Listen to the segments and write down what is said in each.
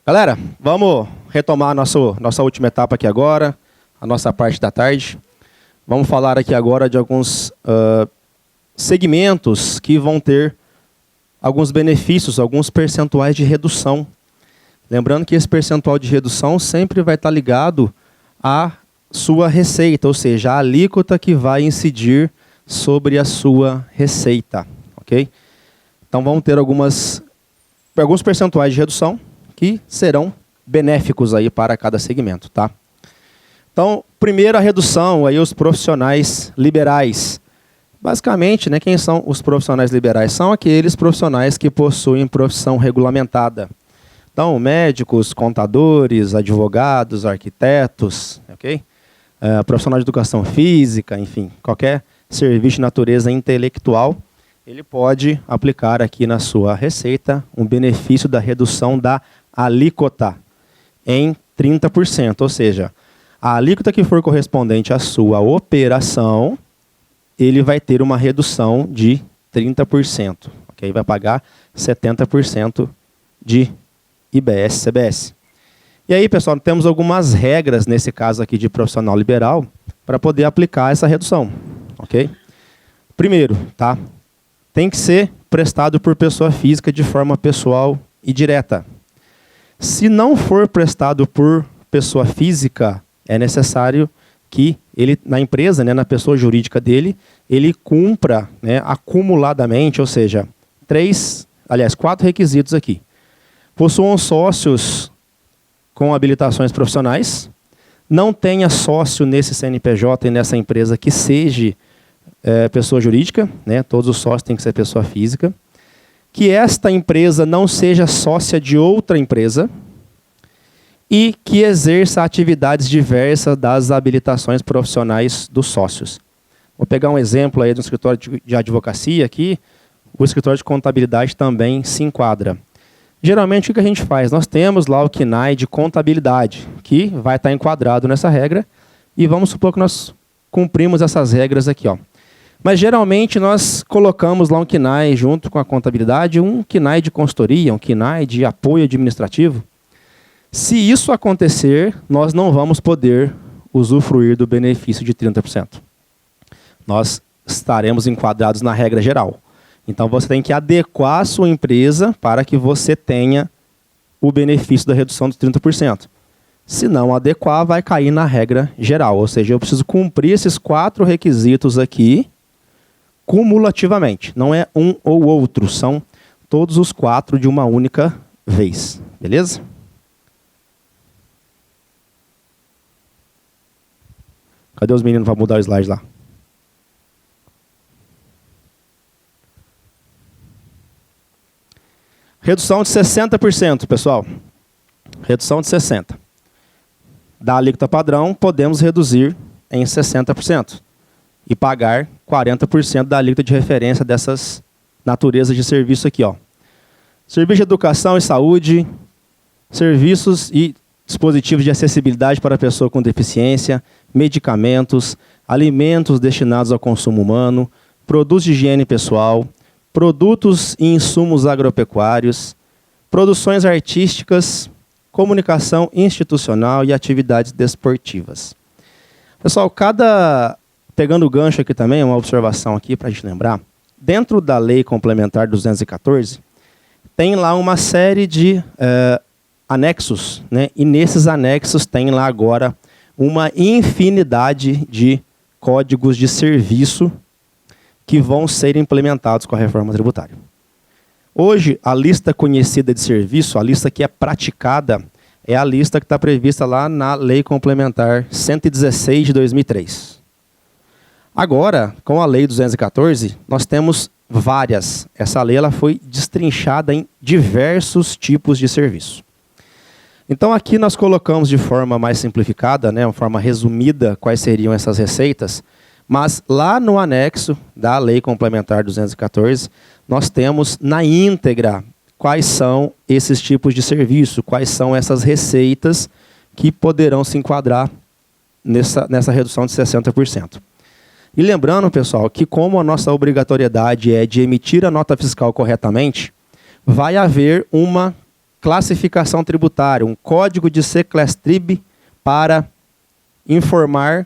Galera, vamos retomar nossa última etapa aqui agora, a nossa parte da tarde. Vamos falar aqui agora de alguns segmentos que vão ter alguns benefícios, alguns percentuais de redução. Lembrando que esse percentual de redução sempre vai estar ligado à sua receita, ou seja, a alíquota que vai incidir sobre a sua receita, ok? Então vamos ter alguns percentuais de redução que serão benéficos aí para cada segmento, tá? Então, primeiro a redução, aí os profissionais liberais. Basicamente, né, quem são os profissionais liberais? São aqueles profissionais que possuem profissão regulamentada. Então, médicos, contadores, advogados, arquitetos, ok? Profissional de educação física, enfim, qualquer serviço de natureza intelectual, ele pode aplicar aqui na sua receita um benefício da redução da alíquota em 30%, ou seja, a alíquota que for correspondente à sua operação, ele vai ter uma redução de 30%, ok? Vai pagar 70% de IBS, CBS. E aí, pessoal, temos algumas regras nesse caso aqui de profissional liberal para poder aplicar essa redução, ok? Primeiro, tá? Tem que ser prestado por pessoa física de forma pessoal e direta. Se não for prestado por pessoa física, é necessário que ele, na empresa, né, na pessoa jurídica dele, ele cumpra, né, acumuladamente, ou seja, 4 requisitos aqui. Possuam sócios com habilitações profissionais, não tenha sócio nesse CNPJ e nessa empresa que seja pessoa jurídica, né, todos os sócios têm que ser pessoa física, que esta empresa não seja sócia de outra empresa e que exerça atividades diversas das habilitações profissionais dos sócios. Vou pegar um exemplo aí do escritório de advocacia aqui, o escritório de contabilidade também se enquadra. Geralmente o que a gente faz? Nós temos lá o KNAI de contabilidade, que vai estar enquadrado nessa regra, e vamos supor que nós cumprimos essas regras aqui, ó. Mas geralmente nós colocamos lá um KNAI junto com a contabilidade, um KNAI de consultoria, um KNAI de apoio administrativo. Se isso acontecer, nós não vamos poder usufruir do benefício de 30%. Nós estaremos enquadrados na regra geral. Então você tem que adequar a sua empresa para que você tenha o benefício da redução de 30%. Se não adequar, vai cair na regra geral. Ou seja, eu preciso cumprir esses 4 requisitos aqui cumulativamente. Não é um ou outro, são todos os 4 de uma única vez. Beleza? Cadê os meninos para mudar o slide lá? Redução de 60%, pessoal. Redução de 60%. Da alíquota padrão, podemos reduzir em 60% e pagar 40% da alíquota de referência dessas naturezas de serviço aqui, ó. Serviço de educação e saúde, serviços e dispositivos de acessibilidade para a pessoa com deficiência, medicamentos, alimentos destinados ao consumo humano, produtos de higiene pessoal, produtos e insumos agropecuários, produções artísticas, comunicação institucional e atividades desportivas. Pessoal, pegando o gancho aqui também, uma observação aqui para a gente lembrar, dentro da Lei Complementar 214, tem lá uma série de anexos, né? E nesses anexos tem lá agora uma infinidade de códigos de serviço que vão ser implementados com a reforma tributária. Hoje, a lista conhecida de serviço, a lista que é praticada, é a lista que está prevista lá na Lei Complementar 116 de 2003. Agora, com a Lei 214, nós temos várias. Essa lei ela foi destrinchada em diversos tipos de serviço. Então aqui nós colocamos de forma mais simplificada, né, uma forma resumida, quais seriam essas receitas, mas lá no anexo da Lei Complementar 214, nós temos na íntegra quais são esses tipos de serviço, quais são essas receitas que poderão se enquadrar nessa redução de 60%. E lembrando, pessoal, que como a nossa obrigatoriedade é de emitir a nota fiscal corretamente, vai haver uma classificação tributária, um código de Seclastrib para informar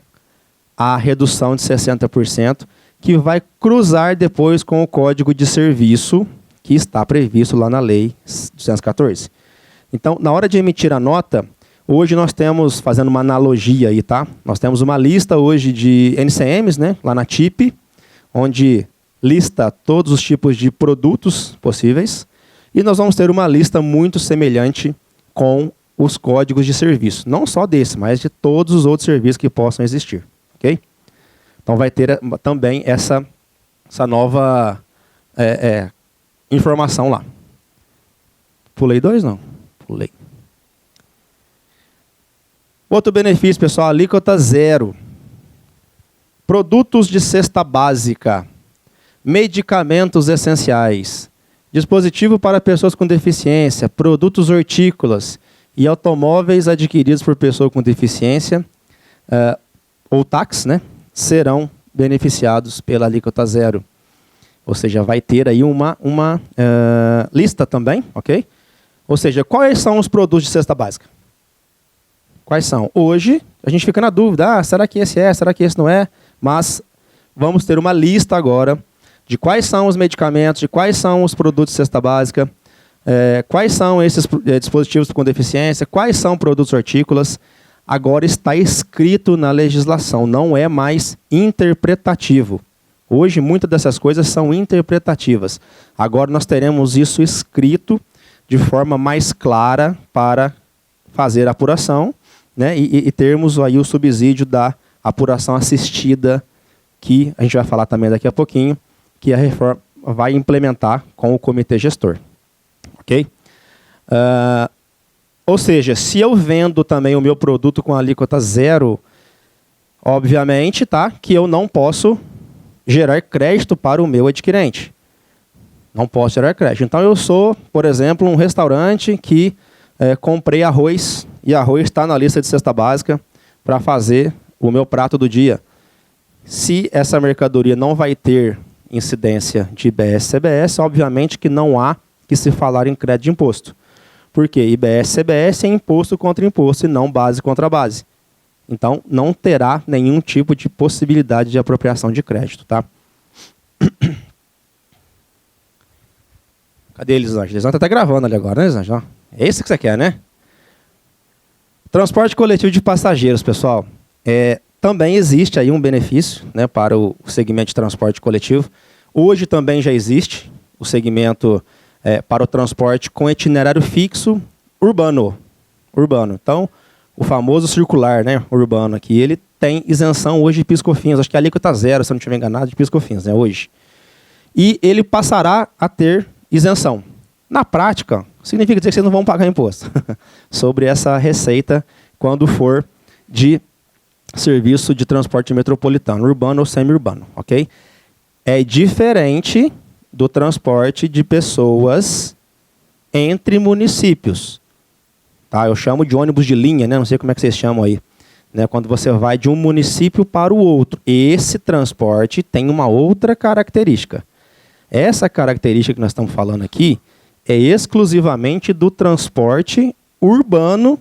a redução de 60%, que vai cruzar depois com o código de serviço que está previsto lá na Lei 214. Então, na hora de emitir a nota, hoje nós temos, fazendo uma analogia aí, tá? Nós temos uma lista hoje de NCMs, né? Lá na TIP, onde lista todos os tipos de produtos possíveis. E nós vamos ter uma lista muito semelhante com os códigos de serviço. Não só desse, mas de todos os outros serviços que possam existir. Ok? Então vai ter também essa nova informação lá. Pulei 2, não? Pulei. Outro benefício, pessoal, alíquota zero. Produtos de cesta básica. Medicamentos essenciais. Dispositivo para pessoas com deficiência. Produtos hortícolas e automóveis adquiridos por pessoa com deficiência ou táxi, né, serão beneficiados pela alíquota zero. Ou seja, vai ter aí uma lista também, ok? Ou seja, quais são os produtos de cesta básica? Quais são? Hoje, a gente fica na dúvida, será que esse é, será que esse não é? Mas vamos ter uma lista agora de quais são os medicamentos, de quais são os produtos de cesta básica, quais são esses dispositivos com deficiência, quais são produtos hortícolas. Agora está escrito na legislação, não é mais interpretativo. Hoje, muitas dessas coisas são interpretativas. Agora nós teremos isso escrito de forma mais clara para fazer a apuração, né, e termos aí o subsídio da apuração assistida, que a gente vai falar também daqui a pouquinho, que a reforma vai implementar com o comitê gestor. Ok? Ou seja, se eu vendo também o meu produto com alíquota zero, obviamente, tá, que eu não posso gerar crédito para o meu adquirente. Não posso gerar crédito. Então eu sou, por exemplo, um restaurante que comprei arroz e arroz está na lista de cesta básica para fazer o meu prato do dia. Se essa mercadoria não vai ter incidência de IBS e CBS, obviamente que não há que se falar em crédito de imposto. Porque IBS e CBS é imposto contra imposto e não base contra base. Então, não terá nenhum tipo de possibilidade de apropriação de crédito, tá? Cadê Elisângela? Elisângela está até gravando ali agora, né, Elisângela? É esse que você quer, né? Transporte coletivo de passageiros, pessoal. Também existe aí um benefício, né, para o segmento de transporte coletivo. Hoje também já existe o segmento para o transporte com itinerário fixo urbano. Então, o famoso circular, né, urbano aqui, ele tem isenção hoje de PIS/COFINS. Acho que a alíquota zero, se eu não estiver enganado, de PIS/COFINS, né, hoje. E ele passará a ter isenção. Na prática, significa dizer que vocês não vão pagar imposto sobre essa receita quando for de serviço de transporte metropolitano, urbano ou semi-urbano, ok? É diferente do transporte de pessoas entre municípios. Tá? Eu chamo de ônibus de linha, né? Não sei como é que vocês chamam aí. Né? Quando você vai de um município para o outro. Esse transporte tem uma outra característica. Essa característica que nós estamos falando aqui é exclusivamente do transporte urbano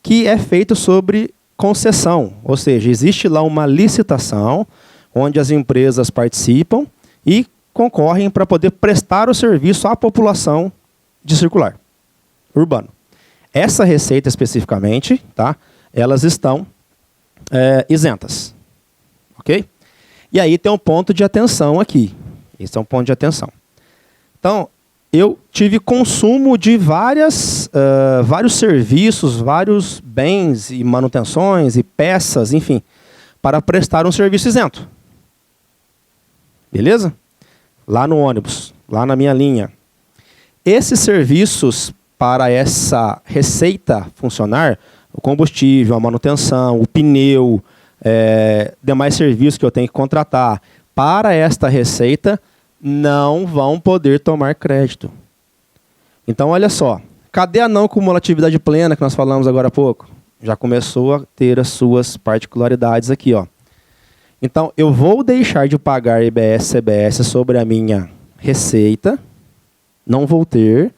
que é feito sobre concessão. Ou seja, existe lá uma licitação onde as empresas participam e concorrem para poder prestar o serviço à população de circular urbano. Essa receita especificamente, tá? Elas estão isentas. Ok? E aí tem um ponto de atenção aqui. Esse é um ponto de atenção. Então, eu tive consumo de vários serviços, vários bens e manutenções e peças, enfim, para prestar um serviço isento. Beleza? Lá no ônibus, lá na minha linha. Esses serviços, para essa receita funcionar, o combustível, a manutenção, o pneu, demais serviços que eu tenho que contratar, para esta receita, não vão poder tomar crédito. Então, olha só. Cadê a não cumulatividade plena que nós falamos agora há pouco? Já começou a ter as suas particularidades aqui, ó. Então, eu vou deixar de pagar IBS e CBS sobre a minha receita, não vou ter,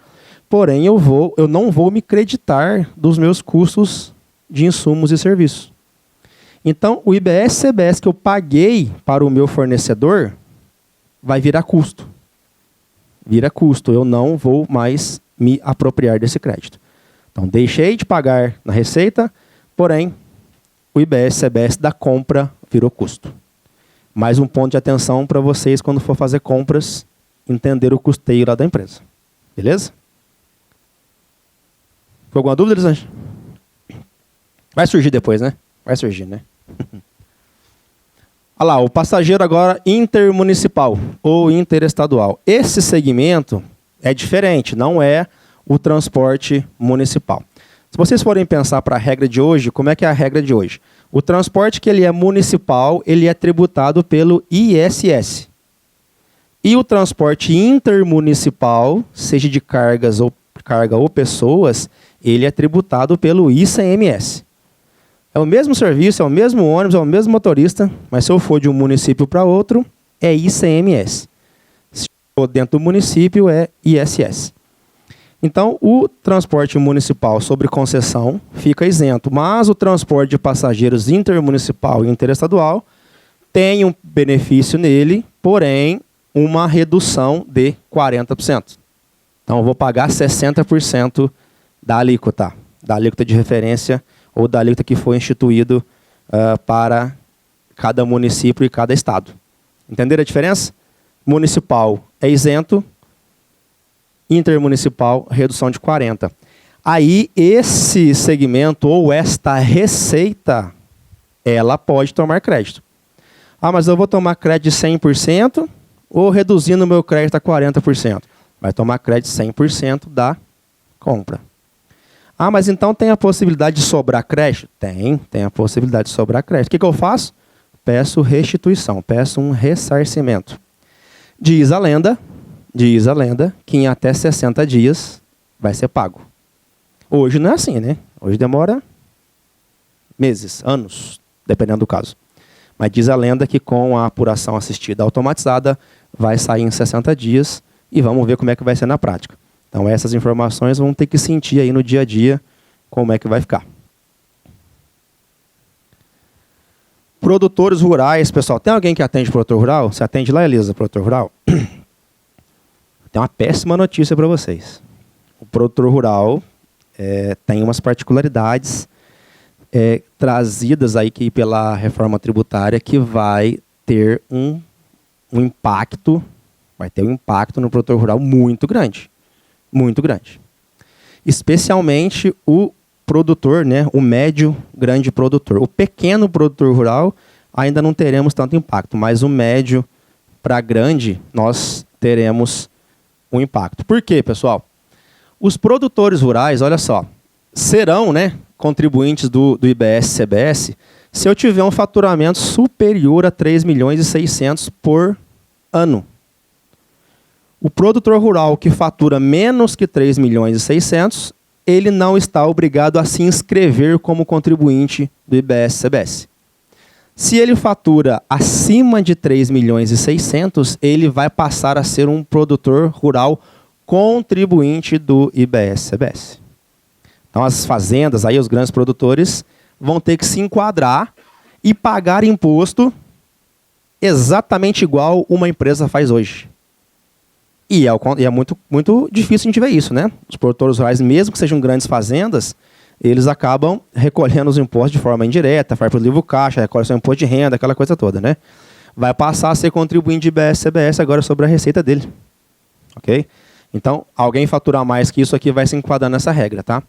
porém eu não vou me creditar dos meus custos de insumos e serviços. Então, o IBS-CBS que eu paguei para o meu fornecedor vai virar custo. Vira custo, eu não vou mais me apropriar desse crédito. Então, deixei de pagar na receita, porém, o IBS-CBS da compra virou custo. Mais um ponto de atenção para vocês quando for fazer compras, entender o custeio lá da empresa. Beleza? Ficou alguma dúvida, Elisângela? Vai surgir depois, né? Vai surgir, né? Olha lá, o passageiro agora intermunicipal ou interestadual. Esse segmento é diferente, não é o transporte municipal. Se vocês forem pensar para a regra de hoje, como é que é a regra de hoje? O transporte que ele é municipal, ele é tributado pelo ISS. E o transporte intermunicipal, seja de carga ou pessoas, ele é tributado pelo ICMS. É o mesmo serviço, é o mesmo ônibus, é o mesmo motorista, mas se eu for de um município para outro, é ICMS. Se eu for dentro do município, é ISS. Então, o transporte municipal sobre concessão fica isento, mas o transporte de passageiros intermunicipal e interestadual tem um benefício nele, porém, uma redução de 40%. Então, eu vou pagar 60% da alíquota de referência ou da alíquota que foi instituído para cada município e cada estado. Entenderam a diferença? Municipal é isento, intermunicipal, redução de 40%. Aí, esse segmento ou esta receita, ela pode tomar crédito. Ah, mas eu vou tomar crédito de 100% ou reduzindo o meu crédito a 40%? Vai tomar crédito 100% da compra. Ah, mas então tem a possibilidade de sobrar crédito? Tem a possibilidade de sobrar crédito. O que eu faço? Peço restituição, peço um ressarcimento. Diz a lenda que em até 60 dias vai ser pago. Hoje não é assim, né? Hoje demora meses, anos, dependendo do caso. Mas diz a lenda que com a apuração assistida automatizada vai sair em 60 dias e vamos ver como é que vai ser na prática. Então essas informações vão ter que sentir aí no dia a dia como é que vai ficar. Produtores rurais, pessoal. Tem alguém que atende produtor rural? Você atende lá, Elisa, produtor rural? Tem uma péssima notícia para vocês. O produtor rural tem umas particularidades trazidas aí que pela reforma tributária que vai ter um impacto, no produtor rural muito grande. Muito grande. Especialmente o produtor, né, o médio, grande produtor. O pequeno produtor rural ainda não teremos tanto impacto, mas o médio para grande nós teremos um impacto. Por quê, pessoal? Os produtores rurais, olha só, serão, né, contribuintes do IBS-CBS se eu tiver um faturamento superior a 3.600.000 por ano. O produtor rural que fatura menos que 3.600.000, ele não está obrigado a se inscrever como contribuinte do IBS-CBS. Se ele fatura acima de 3.600.000, ele vai passar a ser um produtor rural contribuinte do IBS-CBS. Então as fazendas, aí, os grandes produtores, vão ter que se enquadrar e pagar imposto exatamente igual uma empresa faz hoje. E é muito, muito difícil a gente ver isso, né? Os produtores rurais, mesmo que sejam grandes fazendas, eles acabam recolhendo os impostos de forma indireta, faz para o livro caixa, recolhe seu imposto de renda, aquela coisa toda, né? Vai passar a ser contribuinte de IBS-CBS agora sobre a receita dele. Ok? Então, alguém faturar mais que isso aqui vai se enquadrar nessa regra, tá?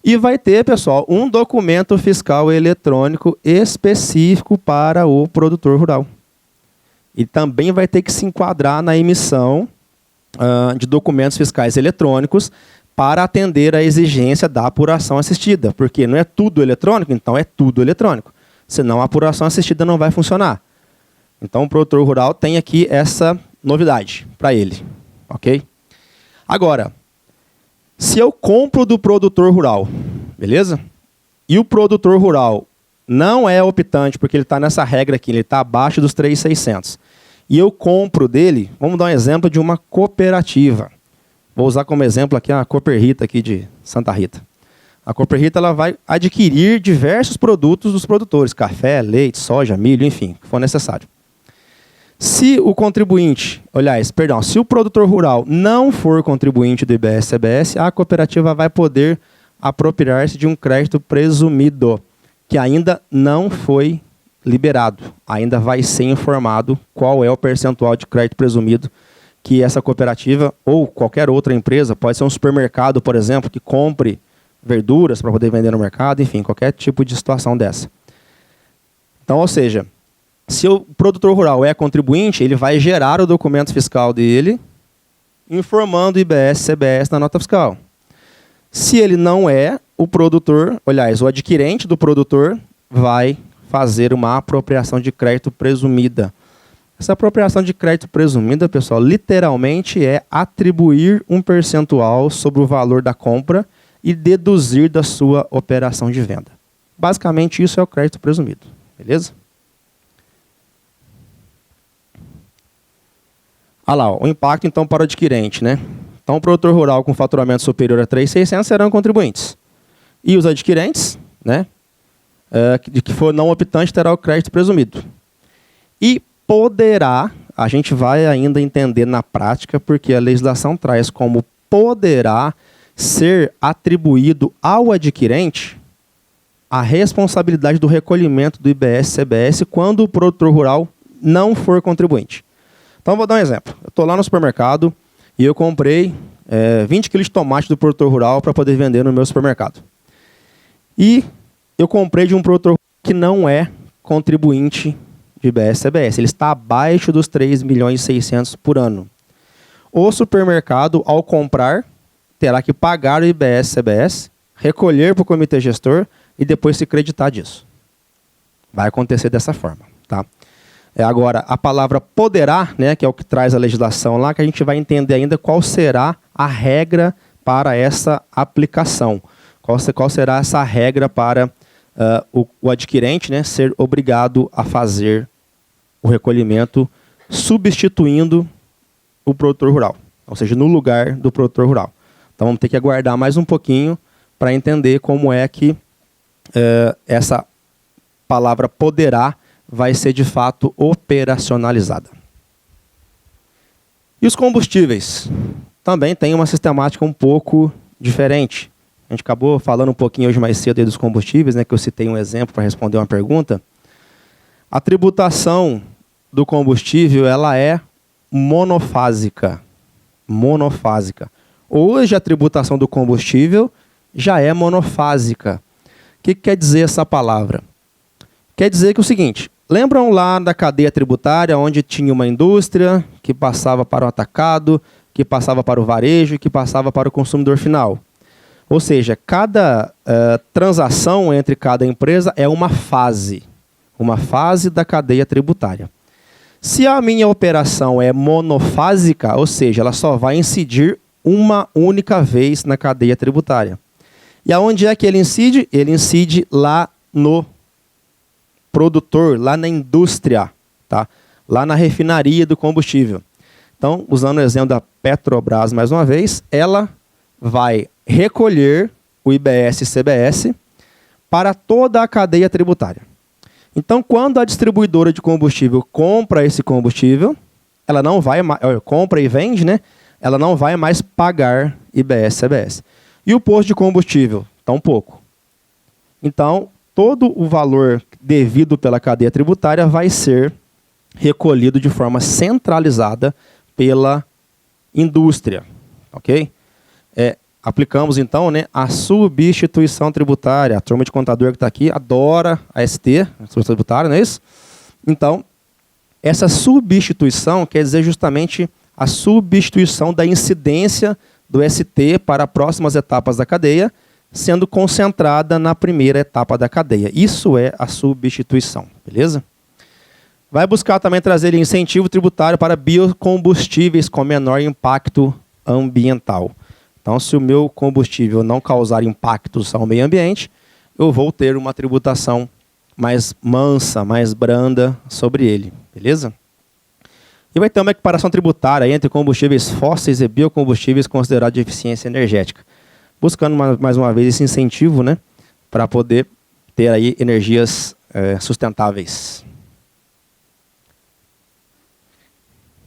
E vai ter, pessoal, um documento fiscal eletrônico específico para o produtor rural. E também vai ter que se enquadrar na emissão de documentos fiscais eletrônicos para atender a exigência da apuração assistida. Porque não é tudo eletrônico, então é tudo eletrônico. Senão a apuração assistida não vai funcionar. Então o produtor rural tem aqui essa novidade para ele. Ok? Agora, se eu compro do produtor rural, beleza? E o produtor rural não é optante, porque ele está nessa regra aqui, ele está abaixo dos 3.600. E eu compro dele, vamos dar um exemplo de uma cooperativa. Vou usar como exemplo aqui a Cooperrita aqui de Santa Rita. A Cooperrita ela vai adquirir diversos produtos dos produtores, café, leite, soja, milho, enfim, o que for necessário. Se o contribuinte, se o produtor rural não for contribuinte do IBS-CBS, a cooperativa vai poder apropriar-se de um crédito presumido, que ainda não foi liberado. Ainda vai ser informado qual é o percentual de crédito presumido que essa cooperativa ou qualquer outra empresa, pode ser um supermercado, por exemplo, que compre verduras para poder vender no mercado, enfim, qualquer tipo de situação dessa. Então, ou seja, se o produtor rural é contribuinte, ele vai gerar o documento fiscal dele, informando o IBS-CBS na nota fiscal. Se ele não é, o produtor, o adquirente do produtor vai fazer uma apropriação de crédito presumida. Essa apropriação de crédito presumida, pessoal, literalmente é atribuir um percentual sobre o valor da compra e deduzir da sua operação de venda. Basicamente, isso é o crédito presumido. Beleza? Olha lá, o impacto, então, para o adquirente, né? Então, o produtor rural com faturamento superior a 3.600 serão contribuintes. E os adquirentes, né? Que for não optante, terá o crédito presumido. E poderá, a gente vai ainda entender na prática, porque a legislação traz como poderá ser atribuído ao adquirente a responsabilidade do recolhimento do IBS-CBS quando o produtor rural não for contribuinte. Então, vou dar um exemplo. Eu estou lá no supermercado e eu comprei 20 kg de tomate do produtor rural para poder vender no meu supermercado. E eu comprei de um produtor que não é contribuinte de IBS-CBS. Ele está abaixo dos 3.600.000 por ano. O supermercado, ao comprar, terá que pagar o IBS-CBS, recolher para o comitê gestor e depois se creditar disso. Vai acontecer dessa forma, tá? Agora, a palavra poderá, né, que é o que traz a legislação lá, que a gente vai entender ainda qual será a regra para essa aplicação. Qual será essa regra para o adquirente, né, ser obrigado a fazer o recolhimento substituindo o produtor rural, ou seja, no lugar do produtor rural. Então vamos ter que aguardar mais um pouquinho para entender como é que essa palavra poderá vai ser de fato operacionalizada. E os combustíveis? Também tem uma sistemática um pouco diferente. A gente acabou falando um pouquinho hoje mais cedo aí dos combustíveis, né, que eu citei um exemplo para responder uma pergunta. A tributação do combustível ela é monofásica. Monofásica. Hoje a tributação do combustível já é monofásica. O que quer dizer essa palavra? Quer dizer que é o seguinte, lembram lá da cadeia tributária onde tinha uma indústria que passava para o atacado, que passava para o varejo e que passava para o consumidor final? Ou seja, cada transação entre cada empresa é uma fase da cadeia tributária. Se a minha operação é monofásica, ou seja, ela só vai incidir uma única vez na cadeia tributária. E aonde é que ele incide? Ele incide lá no produtor, lá na indústria, tá? Lá na refinaria do combustível. Então, usando o exemplo da Petrobras mais uma vez, ela vai recolher o IBS-CBS para toda a cadeia tributária. Então, quando a distribuidora de combustível compra esse combustível, ela não vai compra e vende, né? Ela não vai mais pagar IBS-CBS. E o posto de combustível? Tampouco. Então, todo o valor devido pela cadeia tributária vai ser recolhido de forma centralizada pela indústria. Ok? Aplicamos, então, né, a substituição tributária. A turma de contador que está aqui adora a ST, a substituição tributária, não é isso? Então, essa substituição quer dizer justamente a substituição da incidência do ST para próximas etapas da cadeia, sendo concentrada na primeira etapa da cadeia. Isso é a substituição, beleza? Vai buscar também trazer incentivo tributário para biocombustíveis com menor impacto ambiental. Então, se o meu combustível não causar impactos ao meio ambiente, eu vou ter uma tributação mais mansa, mais branda sobre ele, beleza? E vai ter uma equiparação tributária entre combustíveis fósseis e biocombustíveis considerados de eficiência energética. Buscando, mais uma vez, esse incentivo, né, para poder ter aí energias sustentáveis.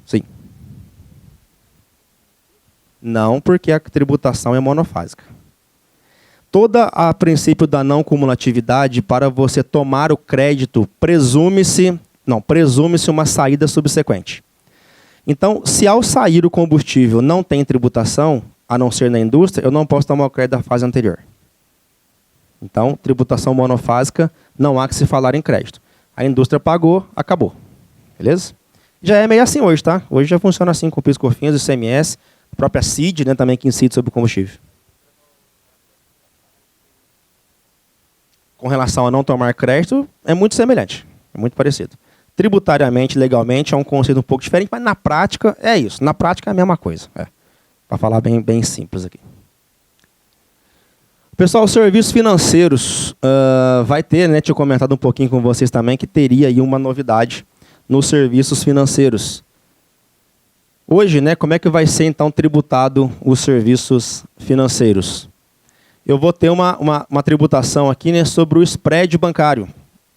Sim. Não, porque a tributação é monofásica. Toda a princípio da não cumulatividade, para você tomar o crédito, presume-se uma saída subsequente. Então, se ao sair o combustível não tem tributação, a não ser na indústria, eu não posso tomar o crédito da fase anterior. Então, tributação monofásica, não há que se falar em crédito. A indústria pagou, acabou. Beleza? Já é meio assim hoje, tá? Hoje já funciona assim com o PIS, COFINS, o ICMS, a própria CID, né, também que incide sobre o combustível. Com relação a não tomar crédito, é muito semelhante, é muito parecido. Tributariamente, legalmente, é um conceito um pouco diferente, mas na prática é isso. Na prática é a mesma coisa. Para falar bem simples aqui. Pessoal, os serviços financeiros, vai ter, né, tinha comentado um pouquinho com vocês também, que teria aí uma novidade nos serviços financeiros. Hoje, né, como é que vai ser então tributado os serviços financeiros? Eu vou ter uma tributação aqui, né, sobre o spread bancário.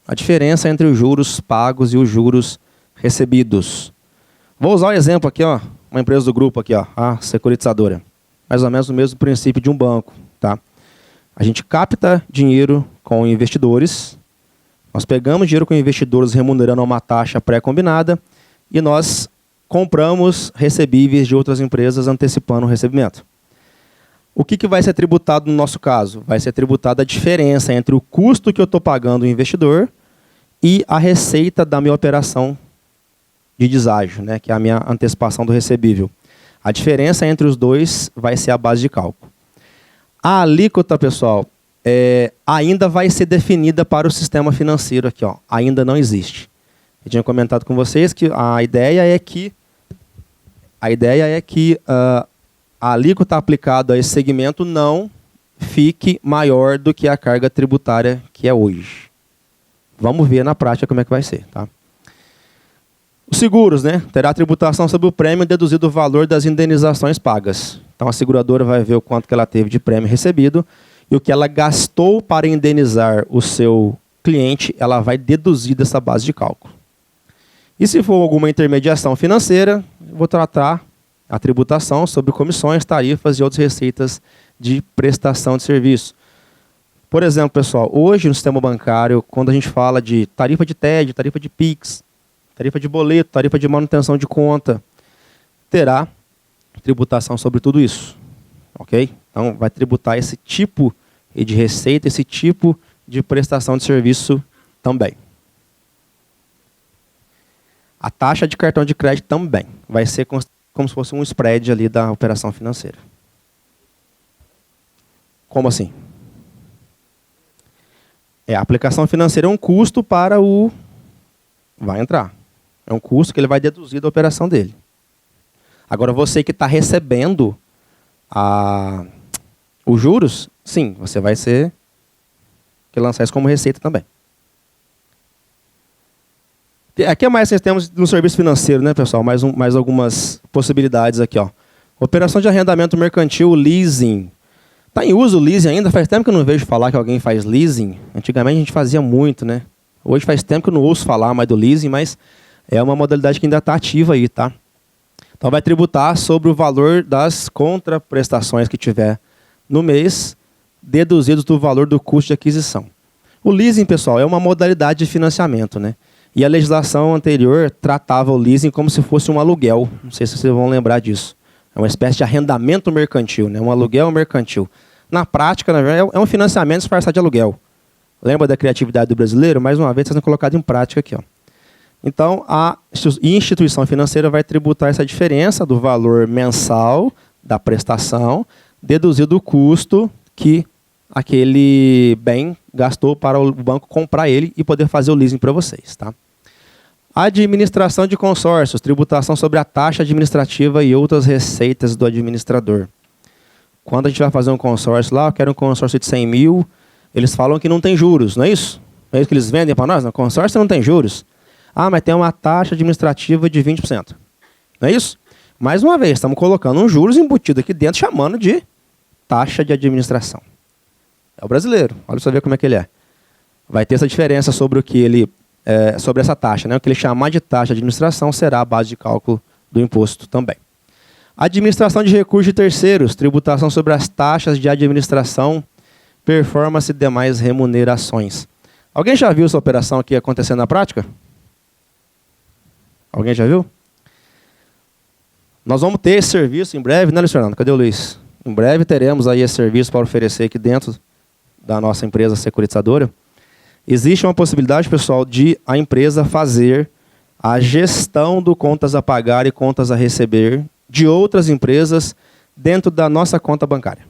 A diferença entre os juros pagos e os juros recebidos. Vou usar um exemplo aqui, ó, uma empresa do grupo aqui, ó, a securitizadora. Mais ou menos o mesmo princípio de um banco, tá? A gente capta dinheiro com investidores, nós pegamos dinheiro com investidores remunerando uma taxa pré-combinada e nós compramos recebíveis de outras empresas antecipando o recebimento. O que vai ser tributado no nosso caso? Vai ser tributada a diferença entre o custo que eu estou pagando ao investidor e a receita da minha operação de deságio, né, que é a minha antecipação do recebível. A diferença entre os dois vai ser a base de cálculo. A alíquota, pessoal, ainda vai ser definida para o sistema financeiro aqui, ó. Ainda não existe. Eu tinha comentado com vocês que a ideia é que a alíquota aplicada a esse segmento não fique maior do que a carga tributária que é hoje. Vamos ver na prática como é que vai ser, tá? Os seguros, né? Terá tributação sobre o prêmio deduzido o valor das indenizações pagas. Então a seguradora vai ver o quanto que ela teve de prêmio recebido e o que ela gastou para indenizar o seu cliente, ela vai deduzir dessa base de cálculo. E se for alguma intermediação financeira, eu vou tratar a tributação sobre comissões, tarifas e outras receitas de prestação de serviço. Por exemplo, pessoal, hoje no sistema bancário, quando a gente fala de tarifa de TED, tarifa de PIX, tarifa de boleto, tarifa de manutenção de conta, terá tributação sobre tudo isso. Ok? Então, vai tributar esse tipo de receita, esse tipo de prestação de serviço também. A taxa de cartão de crédito também vai ser como se fosse um spread ali da operação financeira. Como assim? A aplicação financeira é um custo para o... Vai entrar. É um custo que ele vai deduzir da operação dele. Agora, você que está recebendo os juros, sim, você vai ser que lançar isso como receita também. Aqui é mais nós temos no serviço financeiro, né, pessoal? Mais algumas possibilidades aqui, ó. Operação de arrendamento mercantil, leasing. Está em uso o leasing ainda? Faz tempo que eu não vejo falar que alguém faz leasing. Antigamente a gente fazia muito, né? Hoje faz tempo que eu não ouço falar mais do leasing, mas é uma modalidade que ainda está ativa aí, tá? Então vai tributar sobre o valor das contraprestações que tiver no mês, deduzidos do valor do custo de aquisição. O leasing, pessoal, é uma modalidade de financiamento, né? E a legislação anterior tratava o leasing como se fosse um aluguel. Não sei se vocês vão lembrar disso. É uma espécie de arrendamento mercantil, né? Um aluguel mercantil. Na prática, na verdade, é um financiamento disfarçado de aluguel. Lembra da criatividade do brasileiro? Mais uma vez, está sendo colocado em prática aqui, ó. Então, a instituição financeira vai tributar essa diferença do valor mensal da prestação, deduzido o custo que aquele bem gastou para o banco comprar ele e poder fazer o leasing para vocês, tá? Administração de consórcios, tributação sobre a taxa administrativa e outras receitas do administrador. Quando a gente vai fazer um consórcio lá, eu quero um consórcio de 100 mil, eles falam que não tem juros, não é isso? Não é isso que eles vendem para nós? No consórcio não tem juros. Ah, mas tem uma taxa administrativa de 20%. Não é isso? Mais uma vez, estamos colocando um juros embutido aqui dentro, chamando de taxa de administração. É o brasileiro. Olha só ver como é que ele é. Vai ter essa diferença sobre o que ele, sobre essa taxa, né? O que ele chamar de taxa de administração será a base de cálculo do imposto também. Administração de recursos de terceiros, tributação sobre as taxas de administração, performance e demais remunerações. Alguém já viu essa operação aqui acontecendo na prática? Alguém já viu? Nós vamos ter esse serviço em breve, né, Luiz Fernando? Cadê o Luiz? Em breve teremos aí esse serviço para oferecer aqui dentro da nossa empresa securitizadora. Existe uma possibilidade, pessoal, de a empresa fazer a gestão do contas a pagar e contas a receber de outras empresas dentro da nossa conta bancária.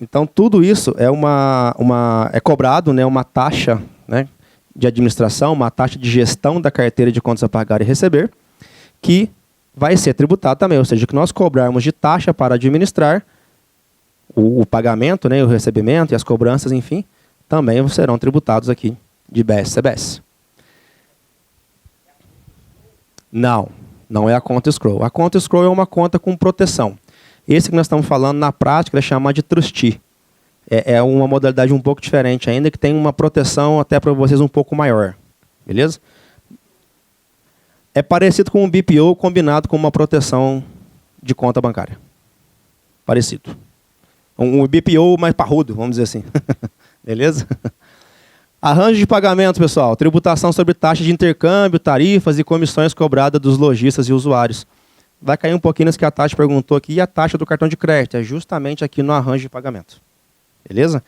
Então, tudo isso é cobrado, né, uma taxa, né, de administração, uma taxa de gestão da carteira de contas a pagar e receber, que vai ser tributado também, ou seja, que nós cobrarmos de taxa para administrar o pagamento, né, o recebimento e as cobranças, enfim, também serão tributados aqui de BS-CBS. Não é a conta escrow. A conta escrow é uma conta com proteção. Esse que nós estamos falando, na prática, é chamado de trustee. É uma modalidade um pouco diferente ainda, que tem uma proteção até para vocês um pouco maior. Beleza? É parecido com um BPO combinado com uma proteção de conta bancária. Parecido. Um BPO mais parrudo, vamos dizer assim. Beleza? Arranjo de pagamento, pessoal. Tributação sobre taxa de intercâmbio, tarifas e comissões cobradas dos lojistas e usuários. Vai cair um pouquinho nisso que a Tati perguntou aqui. E a taxa do cartão de crédito? É justamente aqui no arranjo de pagamento. Beleza?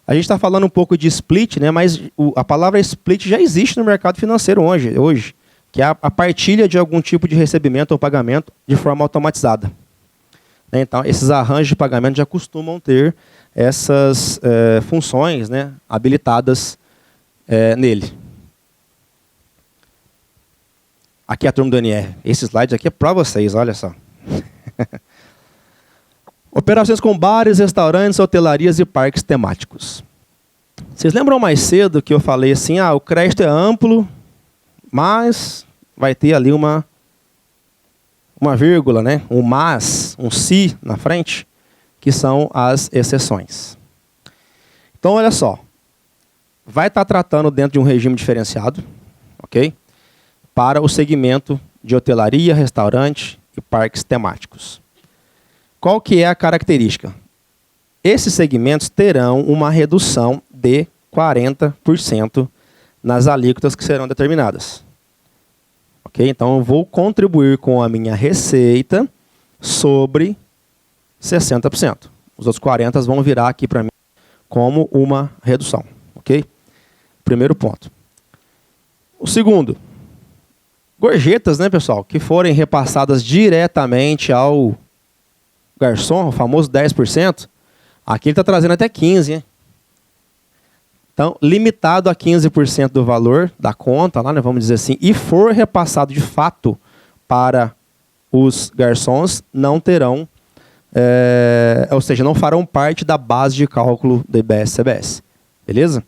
A gente está falando um pouco de split, né? Mas a palavra split já existe no mercado financeiro hoje, que é a partilha de algum tipo de recebimento ou pagamento de forma automatizada. Então, esses arranjos de pagamento já costumam ter essas funções, né, habilitadas nele. Aqui é a turma do NR. Esse slide aqui é para vocês, olha só. Operações com bares, restaurantes, hotelarias e parques temáticos. Vocês lembram mais cedo que eu falei assim, o crédito é amplo, mas vai ter ali uma vírgula, né? Um mas, um se na frente, que são as exceções. Então, olha só. Vai estar tratando dentro de um regime diferenciado, ok? Para o segmento de hotelaria, restaurante e parques temáticos. Qual que é a característica? Esses segmentos terão uma redução de 40% nas alíquotas que serão determinadas. Ok? Então, eu vou contribuir com a minha receita sobre 60%. Os outros 40% vão virar aqui para mim como uma redução. Ok? Primeiro ponto. O segundo, gorjetas, né, pessoal, que forem repassadas diretamente ao garçom, o famoso 10%, aqui ele está trazendo até 15%. Hein? Então, limitado a 15% do valor da conta, lá, né, vamos dizer assim, e for repassado de fato para os garçons, não terão, ou seja, não farão parte da base de cálculo do IBS-CBS. Beleza?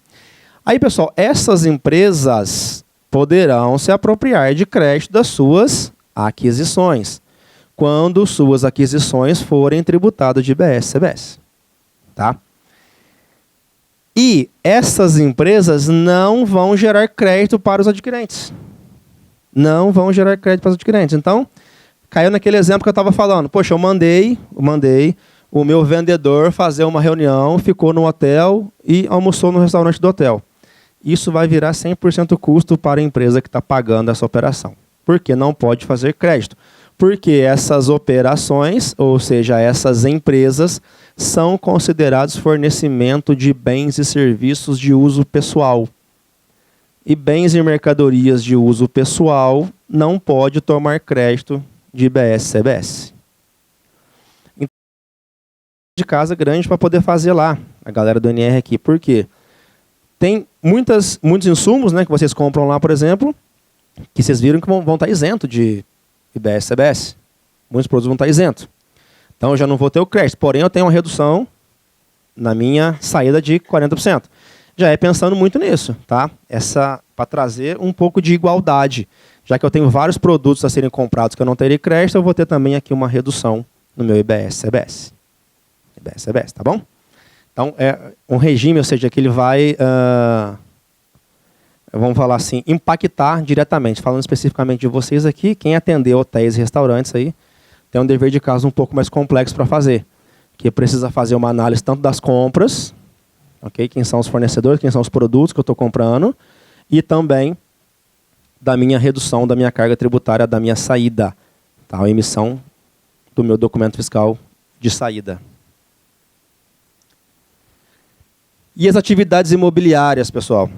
Aí, pessoal, essas empresas poderão se apropriar de crédito das suas aquisições, quando suas aquisições forem tributadas de IBS-CBS. Tá? E essas empresas não vão gerar crédito para os adquirentes. Não vão gerar crédito para os adquirentes. Então, caiu naquele exemplo que eu estava falando. Poxa, eu mandei o meu vendedor fazer uma reunião, ficou no hotel e almoçou no restaurante do hotel. Isso vai virar 100% custo para a empresa que está pagando essa operação. Porque não pode fazer crédito. Porque essas operações, ou seja, essas empresas, são considerados fornecimento de bens e serviços de uso pessoal. E bens e mercadorias de uso pessoal não pode tomar crédito de IBS-CBS. Então, de casa grande para poder fazer lá, a galera do NR aqui. Por quê? Tem muitos insumos, né, que vocês compram lá, por exemplo, que vocês viram que vão estar isentos de IBS-CBS. Muitos produtos vão estar isentos. Então, eu já não vou ter o crédito. Porém, eu tenho uma redução na minha saída de 40%. Já é pensando muito nisso, tá? Para trazer um pouco de igualdade. Já que eu tenho vários produtos a serem comprados que eu não terei crédito, eu vou ter também aqui uma redução no meu IBS-CBS. IBS-CBS, tá bom? Então, é um regime, ou seja, que ele vai, vamos falar assim, impactar diretamente. Falando especificamente de vocês aqui, quem atender hotéis e restaurantes aí, tem um dever de casa um pouco mais complexo para fazer. Que precisa fazer uma análise tanto das compras, okay? Quem são os fornecedores, quem são os produtos que eu estou comprando, e também da minha redução da minha carga tributária, da minha saída, tá? A emissão do meu documento fiscal de saída. E as atividades imobiliárias, pessoal?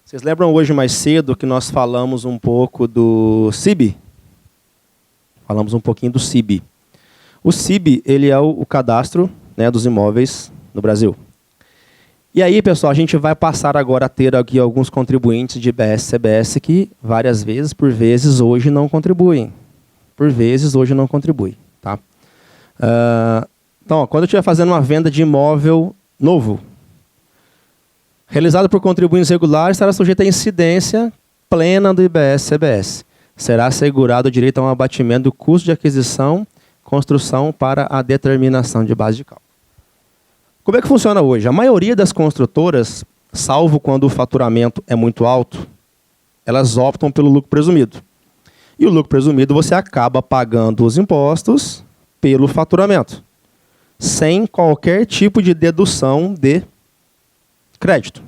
Vocês lembram hoje mais cedo que nós falamos um pouco do CIB? Falamos um pouquinho do CIB. O CIB, ele é o cadastro, né, dos imóveis no Brasil. E aí, pessoal, a gente vai passar agora a ter aqui alguns contribuintes de IBS-CBS que várias vezes, por vezes, hoje não contribuem. Por vezes, hoje não contribuem. Tá? Então, ó, quando eu estiver fazendo uma venda de imóvel novo, realizado por contribuintes regulares, será sujeito à incidência plena do IBS-CBS. Será assegurado o direito a um abatimento do custo de aquisição, construção para a determinação de base de cálculo. Como é que funciona hoje? A maioria das construtoras, salvo quando o faturamento é muito alto, elas optam pelo lucro presumido. E o lucro presumido você acaba pagando os impostos pelo faturamento, sem qualquer tipo de dedução de crédito.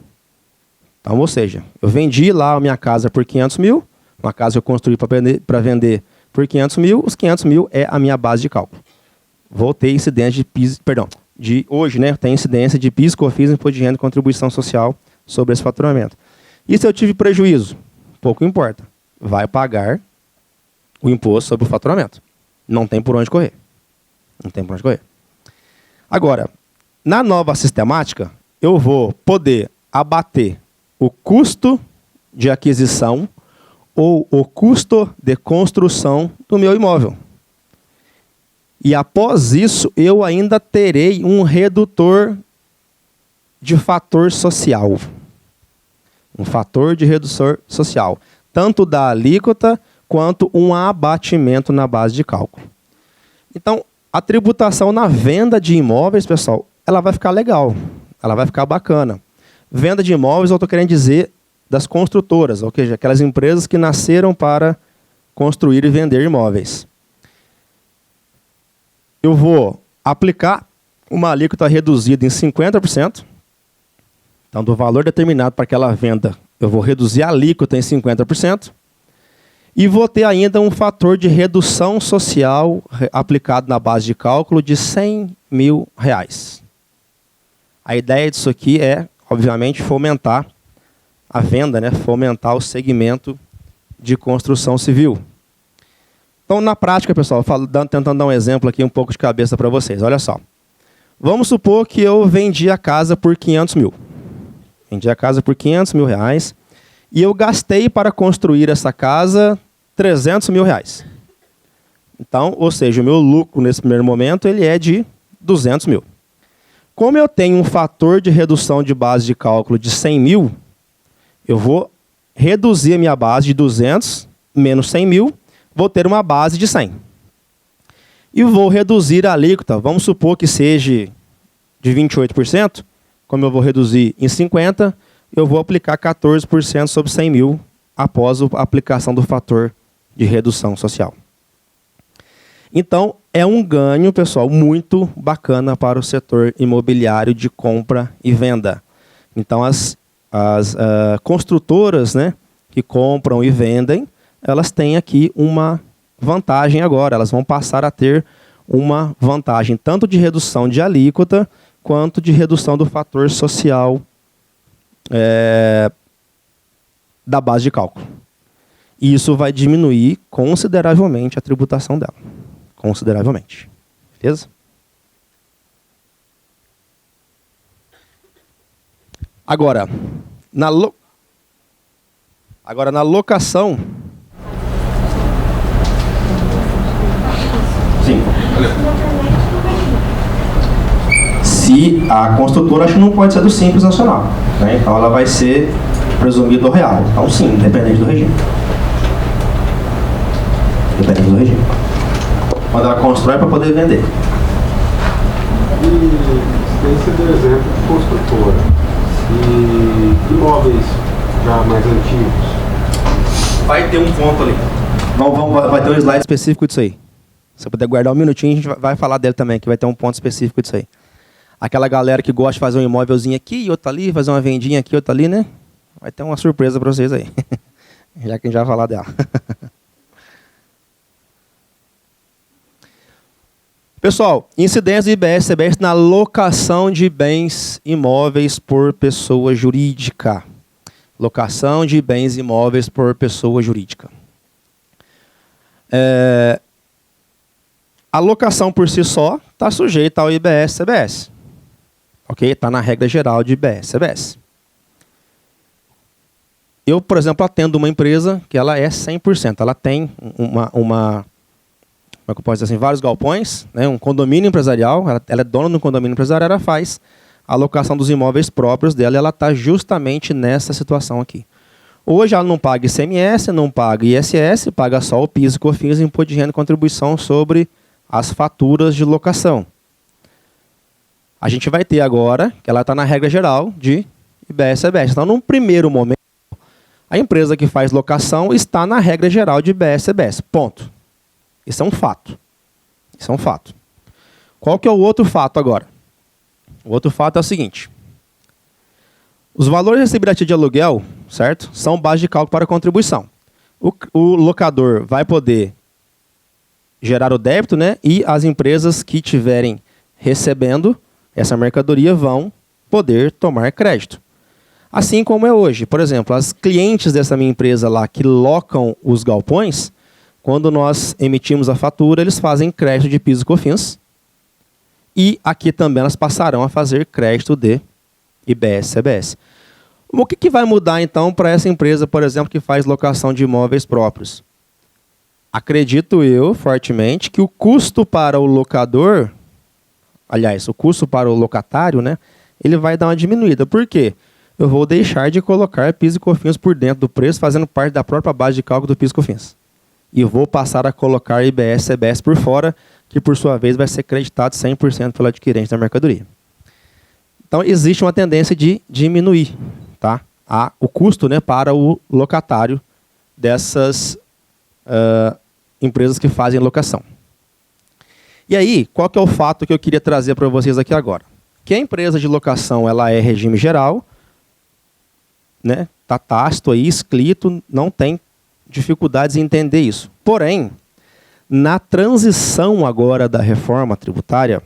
Então, ou seja, eu vendi lá a minha casa por 500 mil, uma casa que eu construí para vender por 500 mil, os 500 mil é a minha base de cálculo. Vou ter incidência de PIS, perdão, hoje, né, tem incidência de PIS, COFINS, imposto de renda e contribuição social sobre esse faturamento. E se eu tive prejuízo? Pouco importa. Vai pagar o imposto sobre o faturamento. Não tem por onde correr. Não tem por onde correr. Agora, na nova sistemática, eu vou poder abater o custo de aquisição ou o custo de construção do meu imóvel. E após isso, eu ainda terei um redutor de fator social. Um fator de redutor social. Tanto da alíquota, quanto um abatimento na base de cálculo. Então, a tributação na venda de imóveis, pessoal, ela vai ficar legal. Ela vai ficar bacana. Venda de imóveis, eu estou querendo dizer das construtoras, ou seja, aquelas empresas que nasceram para construir e vender imóveis. Eu vou aplicar uma alíquota reduzida em 50%. Então, do valor determinado para aquela venda, eu vou reduzir a alíquota em 50%. E vou ter ainda um fator de redução social aplicado na base de cálculo de R$100 mil. A ideia disso aqui é, obviamente, fomentar a venda, né? Fomentar o segmento de construção civil. Então, na prática, pessoal, tentando dar um exemplo aqui um pouco de cabeça para vocês. Olha só. Vamos supor que eu vendi a casa por 500 mil. Vendi a casa por 500 mil reais. E eu gastei para construir essa casa 300 mil reais. Então, ou seja, o meu lucro nesse primeiro momento ele é de 200 mil. Como eu tenho um fator de redução de base de cálculo de 100 mil, eu vou reduzir a minha base de 200 menos 100 mil, vou ter uma base de 100. E vou reduzir a alíquota, vamos supor que seja de 28%, como eu vou reduzir em 50%, eu vou aplicar 14% sobre 100 mil após a aplicação do fator de redução social. Então, é um ganho, pessoal, muito bacana para o setor imobiliário de compra e venda. Então, as construtoras, né, que compram e vendem, elas têm aqui uma vantagem agora. Elas vão passar a ter uma vantagem tanto de redução de alíquota, quanto de redução do fator social da base de cálculo. E isso vai diminuir consideravelmente a tributação dela. Consideravelmente. Beleza? Agora, na locação... Sim. Se a construtora, acho que não pode ser do Simples Nacional, né? Então ela vai ser presumida do real. Então sim, independente do regime. dependendo do regime. Quando ela constrói para poder vender. E esse do exemplo de construtora. E imóveis já mais antigos. Vai ter um ponto ali. Vai ter um slide específico disso aí. Se você puder guardar um minutinho, a gente vai falar dele também, que vai ter um ponto específico disso aí. Aquela galera que gosta de fazer um imóvelzinho aqui e outro ali, fazer uma vendinha aqui e outra ali, né? Vai ter uma surpresa para vocês aí. Já que a gente vai falar dela. Pessoal, incidência de IBS e CBS na locação de bens imóveis por pessoa jurídica. Locação de bens imóveis por pessoa jurídica. A locação por si só está sujeita ao IBS e CBS. Ok? Está na regra geral de IBS e CBS. Eu, por exemplo, atendo uma empresa que ela é 100%. Ela tem como é que eu posso dizer assim, vários galpões, né, um condomínio empresarial, ela é dona de um condomínio empresarial, ela faz a alocação dos imóveis próprios dela e ela está justamente nessa situação aqui. Hoje ela não paga ICMS, não paga ISS, paga só o PIS e COFINS, imposto de renda e contribuição sobre as faturas de locação. A gente vai ter agora, que ela está na regra geral de IBS e CBS. Então, num primeiro momento, a empresa que faz locação está na regra geral de IBS e CBS. Ponto. Isso é um fato. Isso é um fato. Qual que é o outro fato agora? O outro fato é o seguinte. Os valores recebidos de aluguel, certo? São base de cálculo para contribuição. O locador vai poder gerar o débito, né? E as empresas que estiverem recebendo essa mercadoria vão poder tomar crédito. Assim como é hoje. Por exemplo, as clientes dessa minha empresa lá que locam os galpões, quando nós emitimos a fatura, eles fazem crédito de PIS e COFINS. E aqui também elas passarão a fazer crédito de IBS e CBS. O que vai mudar então para essa empresa, por exemplo, que faz locação de imóveis próprios? Acredito eu fortemente que o custo para o locador, aliás, o custo para o locatário, né, ele vai dar uma diminuída. Por quê? Eu vou deixar de colocar PIS e COFINS por dentro do preço, fazendo parte da própria base de cálculo do PIS e COFINS. E vou passar a colocar IBS e CBS por fora, que por sua vez vai ser creditado 100% pelo adquirente da mercadoria. Então existe uma tendência de diminuir, tá, o custo, né, para o locatário dessas empresas que fazem locação. E aí, qual que é o fato que eu queria trazer para vocês aqui agora? Que a empresa de locação ela é regime geral, né, tá tácito aí, escrito, não tem dificuldades em entender isso. Porém, na transição agora da reforma tributária,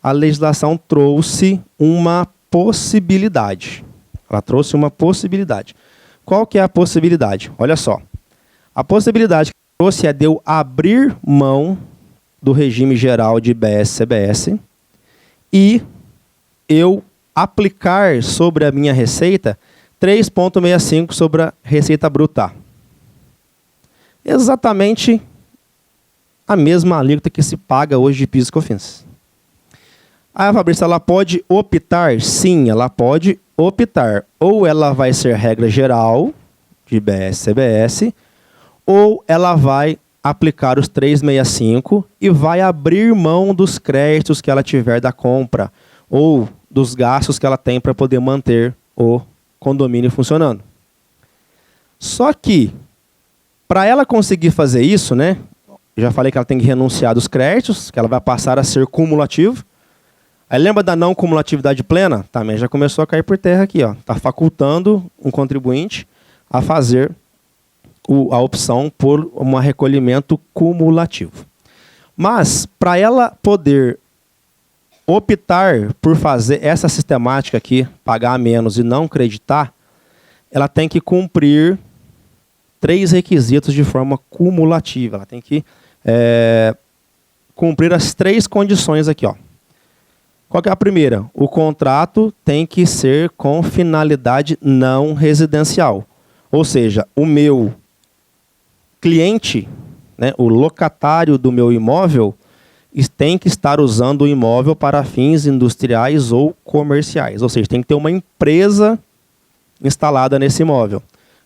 a legislação trouxe uma possibilidade. Ela trouxe uma possibilidade. Qual que é a possibilidade? Olha só. A possibilidade que trouxe é de eu abrir mão do regime geral de IBS e CBS e eu aplicar sobre a minha receita 3,65 sobre a receita bruta. Exatamente a mesma alíquota que se paga hoje de PIS e COFINS. A Fabrício, ela pode optar? Sim, ela pode optar. Ou ela vai ser regra geral de IBS e CBS, ou ela vai aplicar os 3,65 e vai abrir mão dos créditos que ela tiver da compra ou dos gastos que ela tem para poder manter o condomínio funcionando. Só que, para ela conseguir fazer isso, né, já falei que ela tem que renunciar dos créditos, que ela vai passar a ser cumulativo. Aí lembra da não cumulatividade plena? Também já começou a cair por terra aqui. Está facultando um contribuinte a fazer a opção por um recolhimento cumulativo. Mas, para ela poder optar por fazer essa sistemática aqui, pagar menos e não creditar, ela tem que cumprir 3 requisitos de forma cumulativa. Ela tem que cumprir as 3 condições aqui. Ó. Qual que é a primeira? O contrato tem que ser com finalidade não residencial. Ou seja, o meu cliente, né, o locatário do meu imóvel, tem que estar usando o imóvel para fins industriais ou comerciais. Ou seja, tem que ter uma empresa instalada nesse imóvel.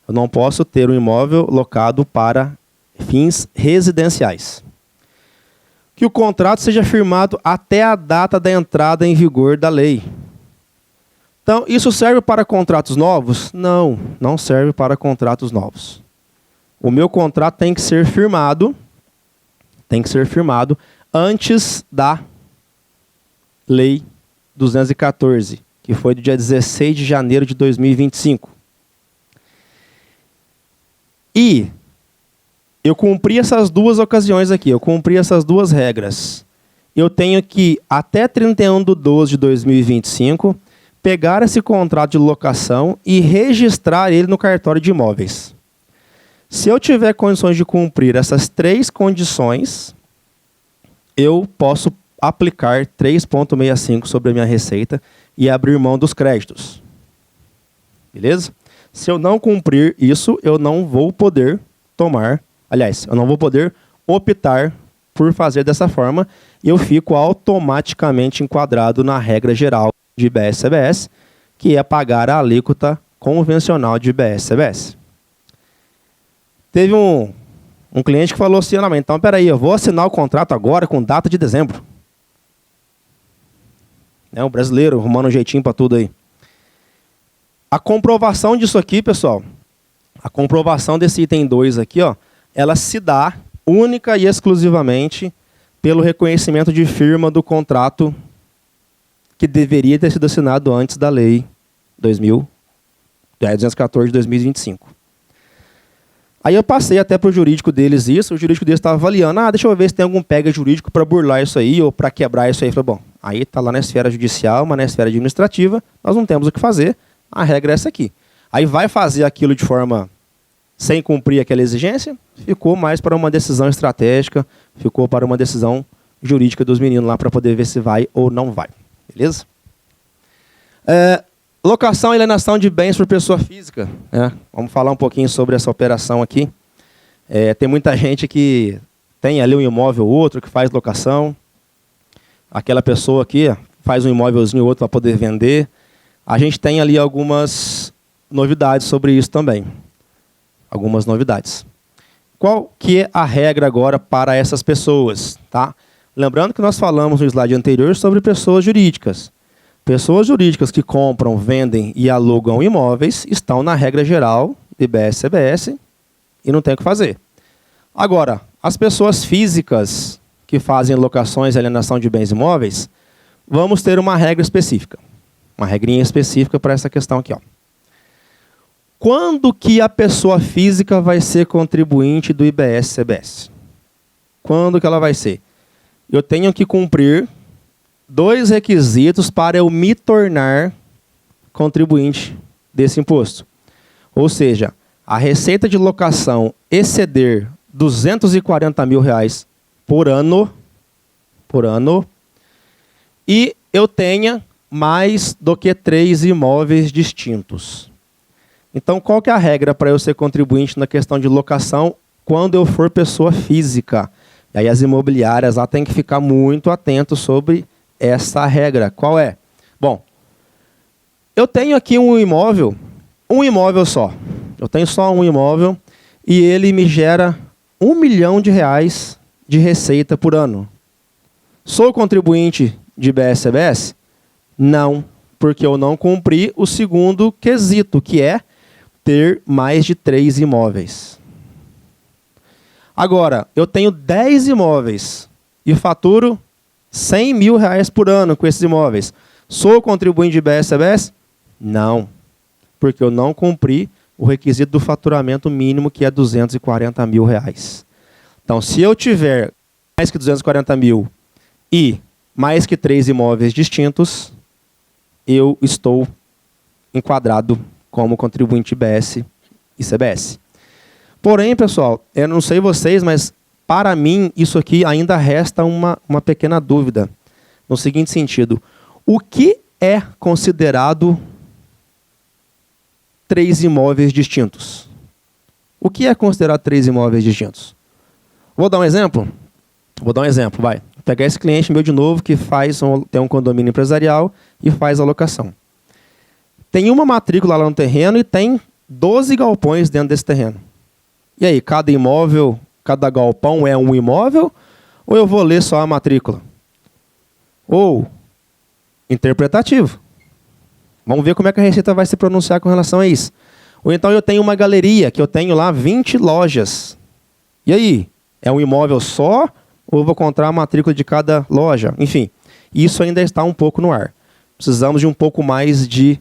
Eu não posso ter um imóvel locado para fins residenciais. Que o contrato seja firmado até a data da entrada em vigor da lei. Então, isso serve para contratos novos? Não, não serve para contratos novos. O meu contrato tem que ser firmado antes da Lei 214, que foi do dia 16 de janeiro de 2025. E eu cumpri essas duas ocasiões aqui, eu cumpri essas duas regras. Eu tenho que, até 31/12 de 2025, pegar esse contrato de locação e registrar ele no cartório de imóveis. Se eu tiver condições de cumprir essas 3 condições, eu posso aplicar 3,65 sobre a minha receita e abrir mão dos créditos. Beleza? Se eu não cumprir isso, eu não vou poder eu não vou poder optar por fazer dessa forma e eu fico automaticamente enquadrado na regra geral de IBS-CBS, que é pagar a alíquota convencional de IBS-CBS. Teve um cliente que falou assim, não, mas então peraí, eu vou assinar o contrato agora com data de dezembro. O brasileiro arrumando um jeitinho para tudo aí. A comprovação disso aqui, pessoal, a comprovação desse item 2 aqui, ó, ela se dá única e exclusivamente pelo reconhecimento de firma do contrato que deveria ter sido assinado antes da lei 214 de 2025. Aí eu passei até para o jurídico deles isso, o jurídico deles estava avaliando, deixa eu ver se tem algum pega jurídico para burlar isso aí ou para quebrar isso aí. Eu falei, bom, aí está lá na esfera judicial, mas na esfera administrativa, nós não temos o que fazer, a regra é essa aqui. Aí vai fazer aquilo de forma sem cumprir aquela exigência, ficou mais para uma decisão estratégica, ficou para uma decisão jurídica dos meninos lá para poder ver se vai ou não vai. Beleza? Locação e alienação de bens por pessoa física. Vamos falar um pouquinho sobre essa operação aqui. Tem muita gente que tem ali um imóvel ou outro que faz locação. Aquela pessoa aqui faz um imóvelzinho ou outro para poder vender. A gente tem ali algumas novidades sobre isso também. Algumas novidades. Qual que é a regra agora para essas pessoas? Tá? Lembrando que nós falamos no slide anterior sobre pessoas jurídicas. Pessoas jurídicas que compram, vendem e alugam imóveis estão na regra geral IBS-CBS e não tem o que fazer. Agora, as pessoas físicas que fazem locações e alienação de bens imóveis, vamos ter uma regra específica. Uma regrinha específica para essa questão aqui. Ó. Quando que a pessoa física vai ser contribuinte do IBS-CBS? Quando que ela vai ser? Eu tenho que cumprir 2 requisitos para eu me tornar contribuinte desse imposto. Ou seja, a receita de locação exceder R$240 mil por ano, e eu tenha mais do que 3 imóveis distintos. Então, qual que é a regra para eu ser contribuinte na questão de locação quando eu for pessoa física? E aí as imobiliárias lá têm que ficar muito atentos sobre essa regra. Qual é? Bom, eu tenho aqui um imóvel só. Eu tenho só um imóvel e ele me gera R$1 milhão de receita por ano. Sou contribuinte de IBS-CBS? Não, porque eu não cumpri o segundo quesito, que é ter mais de 3 imóveis. Agora, eu tenho 10 imóveis e faturo R$100 mil por ano com esses imóveis. Sou contribuinte de IBS-CBS? Não, porque eu não cumpri o requisito do faturamento mínimo, que é R$240 mil. Então, se eu tiver mais que 240 mil e mais que 3 imóveis distintos, eu estou enquadrado como contribuinte IBS e CBS. Porém, pessoal, eu não sei vocês, mas para mim isso aqui ainda resta uma pequena dúvida. No seguinte sentido, o que é considerado 3 imóveis distintos? O que é considerado 3 imóveis distintos? Vou dar um exemplo? Vai. Vou pegar esse cliente meu de novo que tem um condomínio empresarial e faz a locação. Tem uma matrícula lá no terreno e tem 12 galpões dentro desse terreno. E aí, cada imóvel cada galpão é um imóvel, ou eu vou ler só a matrícula? Ou interpretativo. Vamos ver como é que a Receita vai se pronunciar com relação a isso. Ou então eu tenho uma galeria, que eu tenho lá 20 lojas. E aí? É um imóvel só, ou eu vou contar a matrícula de cada loja? Enfim, isso ainda está um pouco no ar. Precisamos de um pouco mais de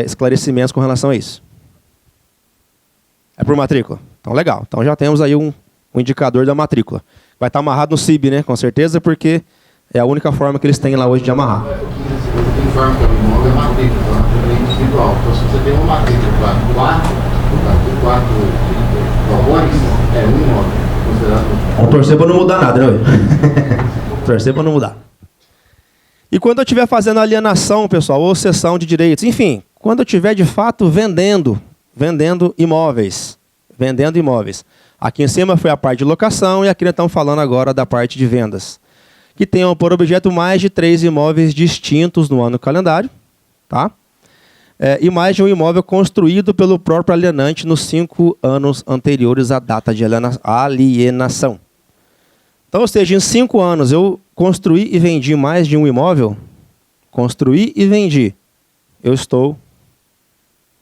esclarecimentos com relação a isso. É por matrícula? Então, legal. Então, já temos aí um indicador da matrícula. Vai estar amarrado no CIB, né? Com certeza, porque é a única forma que eles têm lá hoje de amarrar. O informe pelo imóvel é matrícula, é individual. Então, se você tem uma matrícula para 4 galpões, é um imóvel. Vamos torcer para não mudar nada, né? Torcer para não mudar. E quando eu estiver fazendo alienação, pessoal, ou cessão de direitos, enfim, quando eu estiver de fato vendendo imóveis. Aqui em cima foi a parte de locação e aqui nós estamos falando agora da parte de vendas. Que tenham por objeto mais de 3 imóveis distintos no ano calendário, tá? E mais de um imóvel construído pelo próprio alienante nos 5 anos anteriores à data de alienação. Então, ou seja, em 5 anos eu construí e vendi mais de um imóvel, construí e vendi, eu estou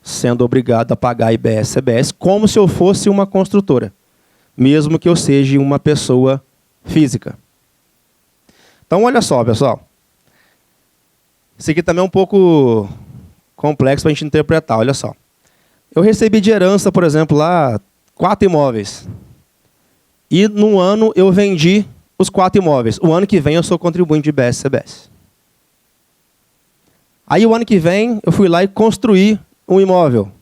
sendo obrigado a pagar IBS, CBS, como se eu fosse uma construtora, mesmo que eu seja uma pessoa física. Então, olha só, pessoal. Isso aqui também é um pouco complexo para a gente interpretar, olha só. Eu recebi de herança, por exemplo, lá 4 imóveis. E num ano eu vendi os 4 imóveis. O ano que vem eu sou contribuinte de IBS, CBS. Aí o ano que vem eu fui lá e construí um imóvel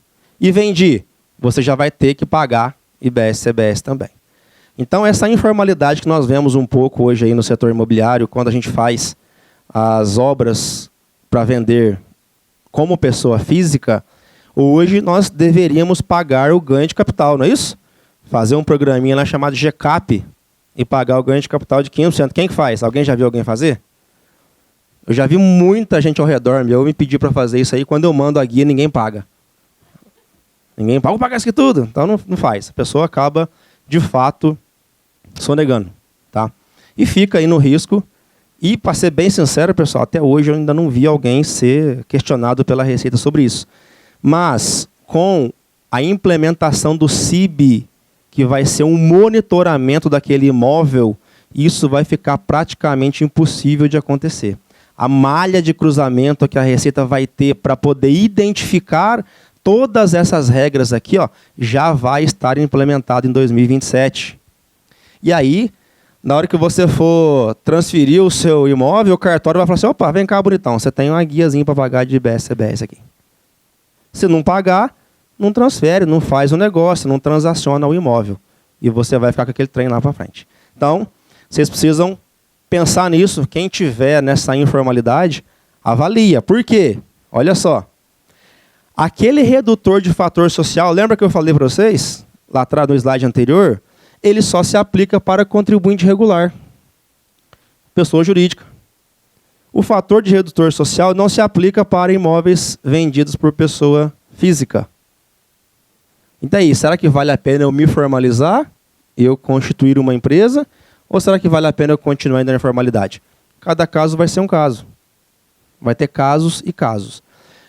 e vendi. Você já vai ter que pagar IBS, CBS também. Então essa informalidade que nós vemos um pouco hoje aí no setor imobiliário, quando a gente faz as obras para vender como pessoa física, hoje nós deveríamos pagar o ganho de capital, não é isso? Fazer um programinha lá chamado GCAP e pagar o ganho de capital de 15%. Quem que faz? Alguém já viu alguém fazer? Eu já vi muita gente ao redor meu me pedir para fazer isso aí. Quando eu mando a guia, ninguém paga. Ninguém paga, vou pagar isso aqui tudo. Então não faz. A pessoa acaba, de fato, sonegando. Tá? E fica aí no risco. E, para ser bem sincero, pessoal, até hoje eu ainda não vi alguém ser questionado pela Receita sobre isso. Mas, com a implementação do CIB, que vai ser um monitoramento daquele imóvel, isso vai ficar praticamente impossível de acontecer. A malha de cruzamento que a Receita vai ter para poder identificar todas essas regras aqui, ó, já vai estar implementada em 2027. E aí, na hora que você for transferir o seu imóvel, o cartório vai falar assim, opa, vem cá, bonitão, você tem uma guiazinha para pagar de IBS, CBS aqui. Se não pagar, não transfere, não faz o negócio, não transaciona o imóvel. E você vai ficar com aquele trem lá para frente. Então, vocês precisam pensar nisso. Quem tiver nessa informalidade, avalia. Por quê? Olha só. Aquele redutor de fator social, lembra que eu falei para vocês, lá atrás no slide anterior, ele só se aplica para contribuinte regular, pessoa jurídica. O fator de redutor social não se aplica para imóveis vendidos por pessoa física. Então aí, será que vale a pena eu me formalizar, eu constituir uma empresa, ou será que vale a pena eu continuar ainda na informalidade? Cada caso vai ser um caso. Vai ter casos e casos.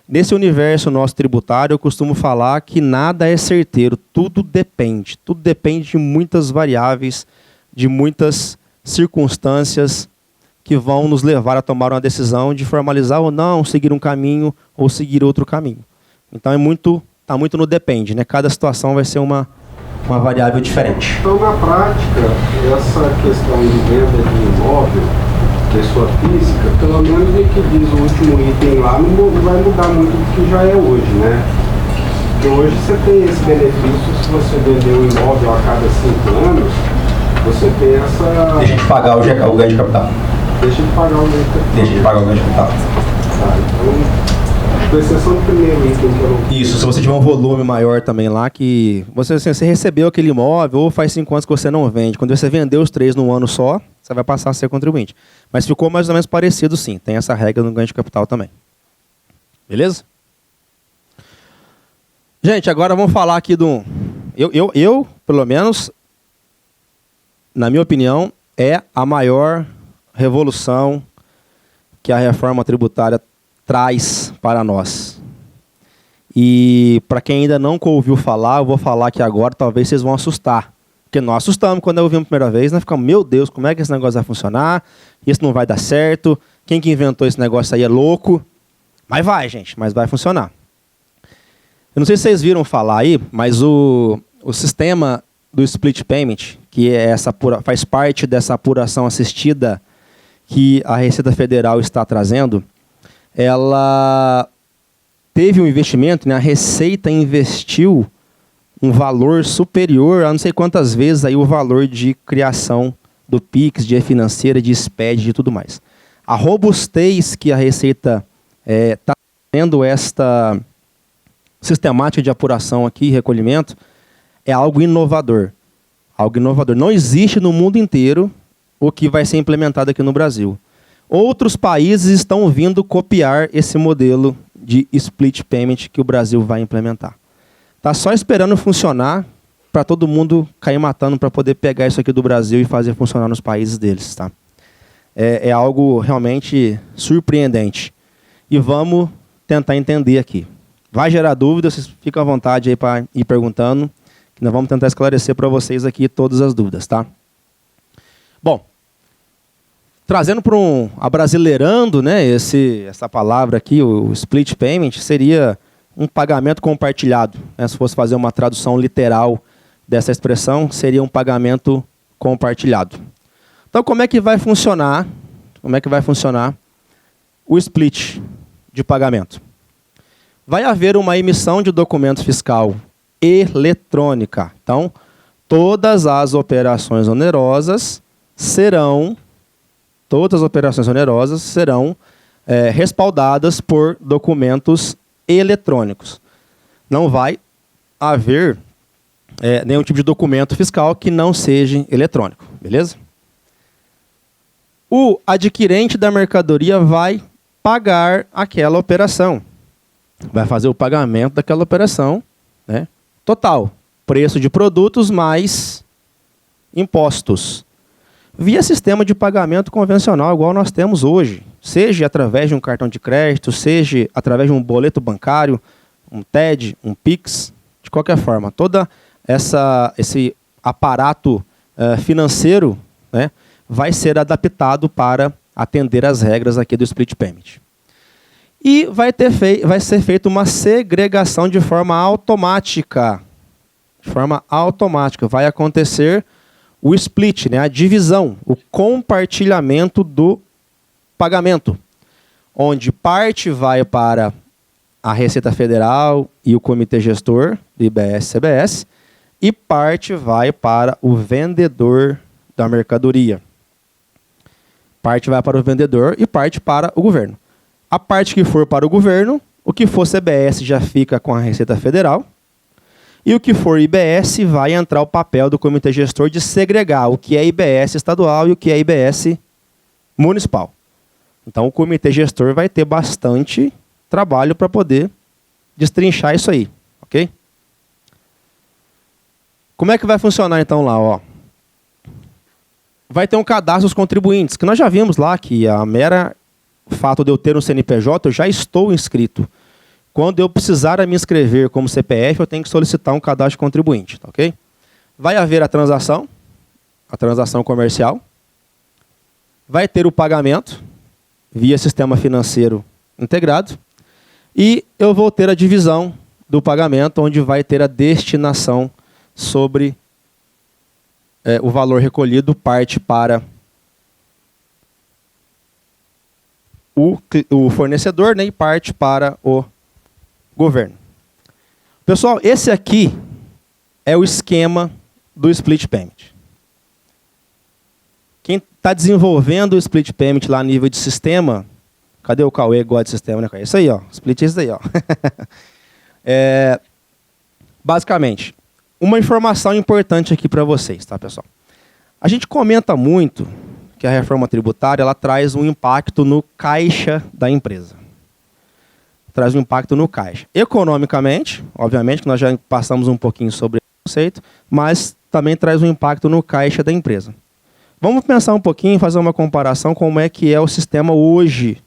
Nesse universo nosso tributário, eu costumo falar que nada é certeiro, tudo depende. Tudo depende de muitas variáveis, de muitas circunstâncias que vão nos levar a tomar uma decisão de formalizar ou não, seguir um caminho ou seguir outro caminho. Então está muito no depende, né? Cada situação vai ser uma variável diferente. Então, na prática, essa questão de venda de imóvel, pessoa física, pelo menos o que diz o último item lá, não vai mudar muito do que já é hoje, né? Porque hoje você tem esse benefício, se você vender um imóvel a cada 5 anos, você tem essa... Deixa de pagar o ganho de capital. Deixa de pagar o ganho de capital. Deixa de pagar o ganho de capital. Tá, então... Com exceção do primeiro item que eu não... Isso, se você tiver um volume maior também lá, que você recebeu aquele imóvel, ou faz 5 anos que você não vende. Quando você vendeu os 3 num ano só, você vai passar a ser contribuinte. Mas ficou mais ou menos parecido, sim. Tem essa regra no ganho de capital também. Beleza? Gente, agora vamos falar aqui do... Eu pelo menos, na minha opinião, é a maior revolução que a reforma tributária traz para nós. E para quem ainda não ouviu falar, eu vou falar aqui agora, talvez vocês vão assustar. Porque nós assustamos quando eu ouvi a primeira vez, nós ficamos, meu Deus, como é que esse negócio vai funcionar? Isso não vai dar certo. Quem que inventou esse negócio aí é louco. Mas vai, gente, mas vai funcionar. Eu não sei se vocês viram falar aí, mas o sistema do split payment, que é faz parte dessa apuração assistida que a Receita Federal está trazendo, ela teve um investimento, né? A Receita investiu um valor superior a não sei quantas vezes aí o valor de criação do Pix, de financeira, de SPED e tudo mais. A robustez que a Receita está tendo esta sistemática de apuração aqui e recolhimento é algo inovador. Algo inovador. Não existe no mundo inteiro o que vai ser implementado aqui no Brasil. Outros países estão vindo copiar esse modelo de split payment que o Brasil vai implementar. Está só esperando funcionar para todo mundo cair matando para poder pegar isso aqui do Brasil e fazer funcionar nos países deles. Tá? É algo realmente surpreendente. E vamos tentar entender aqui. Vai gerar dúvidas, vocês ficam à vontade aí para ir perguntando, que nós vamos tentar esclarecer para vocês aqui todas as dúvidas. Tá? Bom, trazendo para abrasileirando, né, essa palavra aqui, o split payment, seria um pagamento compartilhado. Né? Se fosse fazer uma tradução literal dessa expressão, seria um pagamento compartilhado. Então, como é que vai funcionar? Como é que vai funcionar o split de pagamento? Vai haver uma emissão de documento fiscal eletrônica. Então, todas as operações onerosas serão respaldadas por documentos eletrônicos. Não vai haver nenhum tipo de documento fiscal que não seja eletrônico, beleza? O adquirente da mercadoria vai pagar aquela operação. Vai fazer o pagamento daquela operação, né? Total. Preço de produtos mais impostos. Via sistema de pagamento convencional, igual nós temos hoje. Seja através de um cartão de crédito, seja através de um boleto bancário, um TED, um Pix, de qualquer forma. Todo esse aparato financeiro, né, vai ser adaptado para atender às regras aqui do split payment. E vai ser feita uma segregação de forma automática. De forma automática. Vai acontecer o split, né, a divisão, o compartilhamento do pagamento, onde parte vai para a Receita Federal e o Comitê Gestor, do IBS-CBS, e parte vai para o vendedor da mercadoria. Parte vai para o vendedor e parte para o governo. A parte que for para o governo, o que for CBS já fica com a Receita Federal, e o que for IBS vai entrar o papel do Comitê Gestor de segregar o que é IBS estadual e o que é IBS municipal. Então o Comitê Gestor vai ter bastante trabalho para poder destrinchar isso aí, ok? Como é que vai funcionar então lá? Ó? Vai ter um cadastro dos contribuintes, que nós já vimos lá que a mera fato de eu ter um CNPJ, eu já estou inscrito. Quando eu precisar me inscrever como CPF, eu tenho que solicitar um cadastro de contribuinte, tá, ok? Vai haver a transação comercial, vai ter o pagamento via sistema financeiro integrado e eu vou ter a divisão do pagamento, onde vai ter a destinação sobre o valor recolhido, parte para o fornecedor, né, e parte para o governo. Pessoal, esse aqui é o esquema do split payment. Quem está desenvolvendo o split payment lá a nível de sistema, cadê o Cauê? Gosta de sistema, né? É isso aí, ó. Split é isso aí, ó. Basicamente, uma informação importante aqui para vocês, tá, pessoal? A gente comenta muito que a reforma tributária ela traz um impacto no caixa da empresa. Traz um impacto no caixa. Economicamente, obviamente, que nós já passamos um pouquinho sobre o conceito, mas também traz um impacto no caixa da empresa. Vamos pensar um pouquinho, fazer uma comparação como é que é o sistema hoje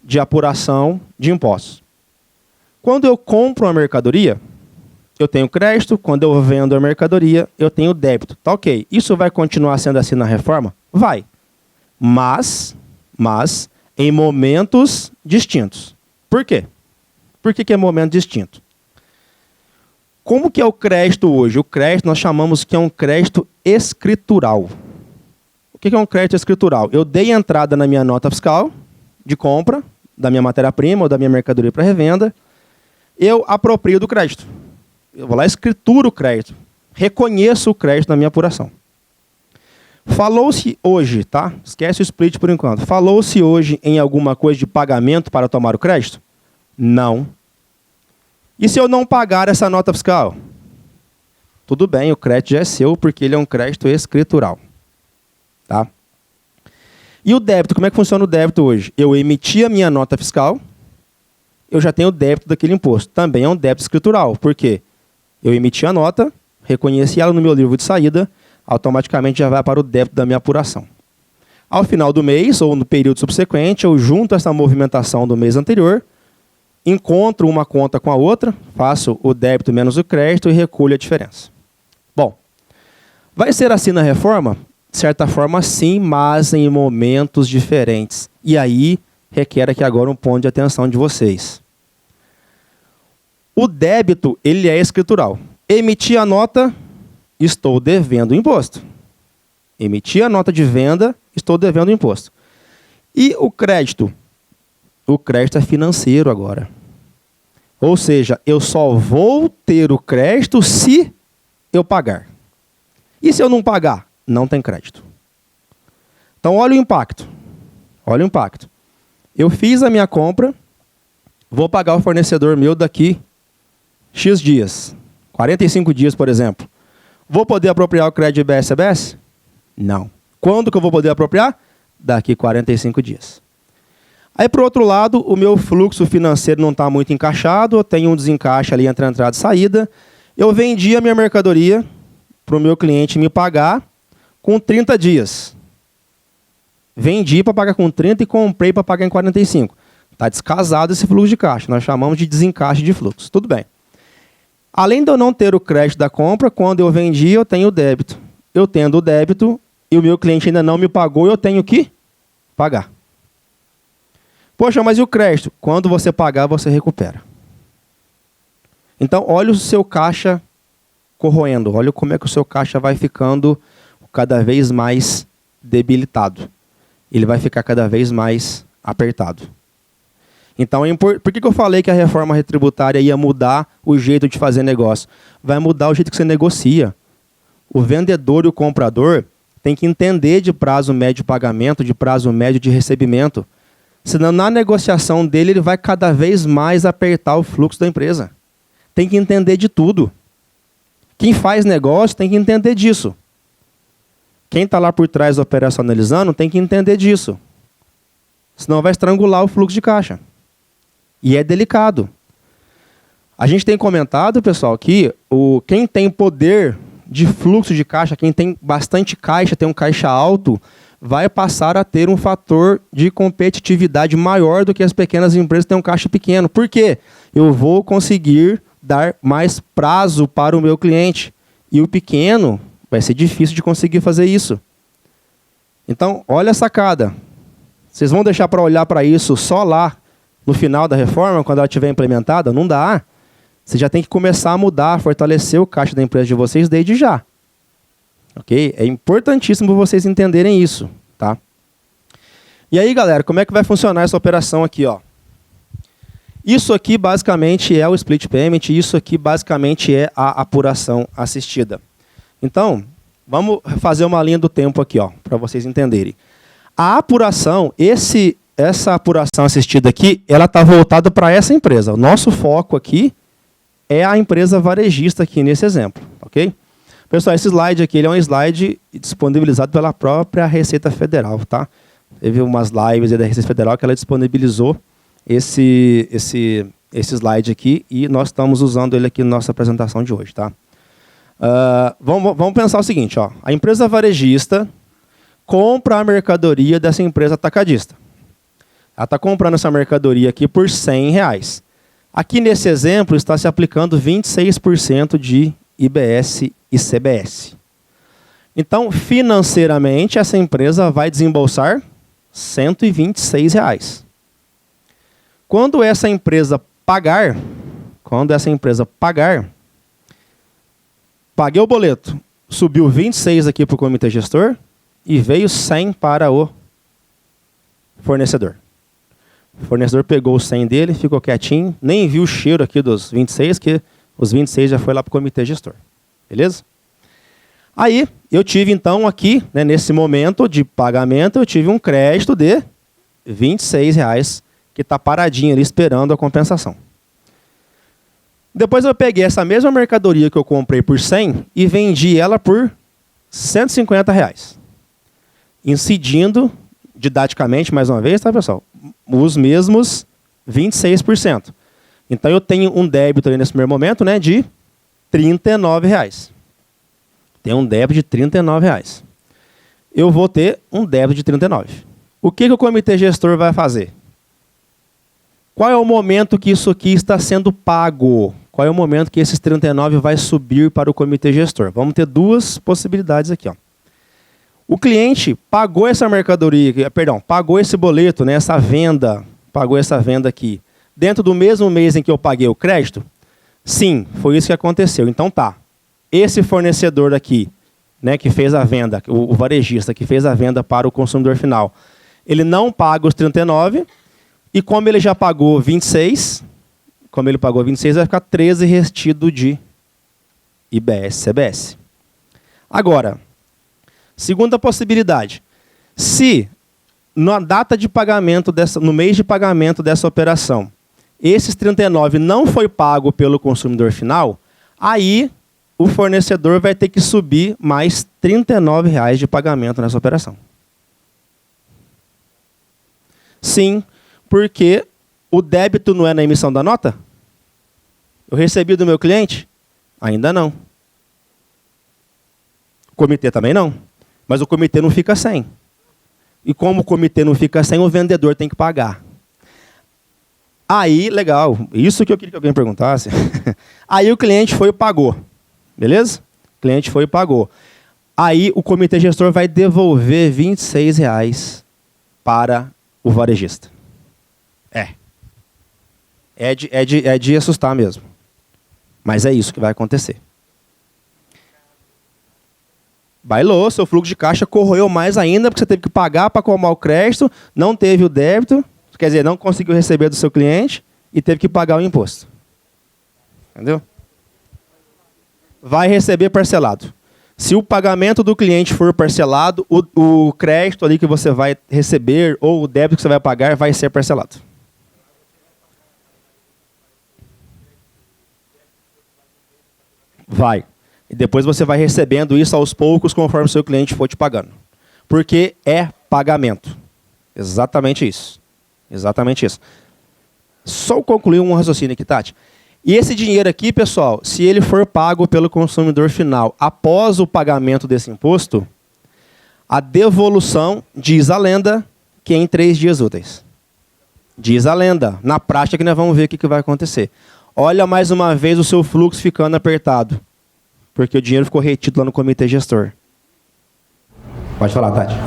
de apuração de impostos. Quando eu compro uma mercadoria, eu tenho crédito. Quando eu vendo a mercadoria, eu tenho débito. Tá ok. Isso vai continuar sendo assim na reforma? Vai. Mas em momentos distintos. Por quê? Por que é momento distinto? Como que é o crédito hoje? O crédito nós chamamos que é um crédito escritural. O que é um crédito escritural? Eu dei entrada na minha nota fiscal de compra da minha matéria-prima ou da minha mercadoria para revenda. Eu aproprio do crédito. Eu vou lá, escrituro o crédito. Reconheço o crédito na minha apuração. Falou-se hoje, tá? Esquece o split por enquanto. Falou-se hoje em alguma coisa de pagamento para tomar o crédito? Não. E se eu não pagar essa nota fiscal? Tudo bem, o crédito já é seu, porque ele é um crédito escritural. Tá? E o débito, como é que funciona o débito hoje? Eu emiti a minha nota fiscal, eu já tenho o débito daquele imposto. Também é um débito escritural. Por quê? Eu emiti a nota, reconheci ela no meu livro de saída, automaticamente já vai para o débito da minha apuração. Ao final do mês, ou no período subsequente, eu junto essa movimentação do mês anterior, encontro uma conta com a outra, faço o débito menos o crédito e recolho a diferença. Bom, vai ser assim na reforma? De certa forma, sim, mas em momentos diferentes. E aí, requer aqui agora um ponto de atenção de vocês. O débito, ele é escritural. Emiti a nota, estou devendo imposto. Emiti a nota de venda, estou devendo imposto. E o crédito? O crédito é financeiro agora. Ou seja, eu só vou ter o crédito se eu pagar. E se eu não pagar? Não tem crédito. Então, olha o impacto. Olha o impacto. Eu fiz a minha compra, vou pagar o fornecedor meu daqui X dias. 45 dias, por exemplo. Vou poder apropriar o crédito de BSBS? Não. Quando que eu vou poder apropriar? Daqui 45 dias. Aí, por outro lado, o meu fluxo financeiro não está muito encaixado, eu tenho um desencaixe ali entre a entrada e saída. Eu vendi a minha mercadoria para o meu cliente me pagar com 30 dias. Vendi para pagar com 30 e comprei para pagar em 45. Está descasado esse fluxo de caixa. Nós chamamos de desencaixe de fluxo. Tudo bem. Além de eu não ter o crédito da compra, quando eu vendi, eu tenho o débito. Eu tendo o débito e o meu cliente ainda não me pagou, eu tenho que pagar. Poxa, mas e o crédito? Quando você pagar, você recupera. Então, olha o seu caixa corroendo. Olha como é que o seu caixa vai ficando cada vez mais debilitado. Ele vai ficar cada vez mais apertado. Então, por que eu falei que a reforma retributária ia mudar o jeito de fazer negócio? Vai mudar o jeito que você negocia. O vendedor e o comprador têm que entender de prazo médio de pagamento, de prazo médio de recebimento. Senão, na negociação dele, ele vai cada vez mais apertar o fluxo da empresa. Tem que entender de tudo. Quem faz negócio tem que entender disso. Quem está lá por trás operacionalizando tem que entender disso. Senão vai estrangular o fluxo de caixa. E é delicado. A gente tem comentado, pessoal, que quem tem poder de fluxo de caixa, quem tem bastante caixa, tem um caixa alto, vai passar a ter um fator de competitividade maior do que as pequenas empresas que têm um caixa pequeno. Por quê? Eu vou conseguir dar mais prazo para o meu cliente. E o pequeno vai ser difícil de conseguir fazer isso. Então, olha a sacada. Vocês vão deixar para olhar para isso só lá no final da reforma, quando ela estiver implementada? Não dá. Você já tem que começar a mudar, fortalecer o caixa da empresa de vocês desde já. Ok? É importantíssimo vocês entenderem isso. Tá? E aí, galera, como é que vai funcionar essa operação aqui? Ó? Isso aqui, basicamente, é o split payment. Isso aqui, basicamente, é a apuração assistida. Então, vamos fazer uma linha do tempo aqui, para vocês entenderem. A apuração, essa apuração assistida aqui, ela está voltada para essa empresa. O nosso foco aqui é a empresa varejista aqui nesse exemplo. Ok? Pessoal, esse slide aqui ele é um slide disponibilizado pela própria Receita Federal. Tá? Teve umas lives da Receita Federal que ela disponibilizou esse slide aqui e nós estamos usando ele aqui na nossa apresentação de hoje. Tá? Vamos pensar o seguinte, ó. A empresa varejista compra a mercadoria dessa empresa atacadista. Ela está comprando essa mercadoria aqui por R$100. Aqui nesse exemplo está se aplicando 26% de IBS e CBS. Então, financeiramente, essa empresa vai desembolsar R$126. Quando essa empresa pagar, paguei o boleto, subiu 26 aqui para o comitê gestor e veio 100 para o fornecedor. O fornecedor pegou o 100 dele, ficou quietinho, nem viu o cheiro aqui dos 26, que os 26 já foi lá para o comitê gestor. Beleza? Aí, eu tive então aqui, né, nesse momento de pagamento, eu tive um crédito de R$26, que está paradinho ali esperando a compensação. Depois eu peguei essa mesma mercadoria que eu comprei por 100 e vendi ela por R$150. Incidindo, didaticamente, mais uma vez, tá, pessoal? Os mesmos 26%. Então eu tenho um débito ali nesse primeiro momento, né, de R$39. Tem um débito de R$39. Eu vou ter um débito de R$39. O que o comitê gestor vai fazer? Qual é o momento que isso aqui está sendo pago? Qual é o momento que esses 39 vai subir para o comitê gestor? Vamos ter duas possibilidades aqui, ó. O cliente pagou essa mercadoria, pagou esse boleto, né, pagou essa venda aqui, dentro do mesmo mês em que eu paguei o crédito? Sim, foi isso que aconteceu. Então tá, esse fornecedor aqui, né, que fez a venda, o varejista que fez a venda para o consumidor final, ele não paga os 39, e como ele já pagou 26, vai ficar 13 restido de IBS, CBS. Agora, segunda possibilidade. Se na data de pagamento no mês de pagamento dessa operação, esses 39 não foi pago pelo consumidor final, aí o fornecedor vai ter que subir mais R$39 de pagamento nessa operação. Sim, porque o débito não é na emissão da nota? Eu recebi do meu cliente? Ainda não. O comitê também não. Mas o comitê não fica sem. E como o comitê não fica sem, o vendedor tem que pagar. Aí, legal, isso que eu queria que alguém perguntasse. Aí o cliente foi e pagou. Beleza? O cliente foi e pagou. Aí o comitê gestor vai devolver R$26 para o varejista. É de assustar mesmo. Mas é isso que vai acontecer. Bailou, seu fluxo de caixa corroeu mais ainda, porque você teve que pagar para acalmar o crédito, não teve o débito, quer dizer, não conseguiu receber do seu cliente e teve que pagar o imposto. Entendeu? Vai receber parcelado. Se o pagamento do cliente for parcelado, o crédito ali que você vai receber ou o débito que você vai pagar vai ser parcelado. Vai. E depois você vai recebendo isso aos poucos conforme o seu cliente for te pagando. Porque é pagamento. Exatamente isso. Exatamente isso. Só concluir um raciocínio aqui, Tati. E esse dinheiro aqui, pessoal, se ele for pago pelo consumidor final após o pagamento desse imposto, a devolução, diz a lenda, que é em 3 dias úteis. Diz a lenda. Na prática que nós vamos ver o que vai acontecer. Olha mais uma vez o seu fluxo ficando apertado. Porque o dinheiro ficou retido lá no comitê gestor. Pode falar, Tati. No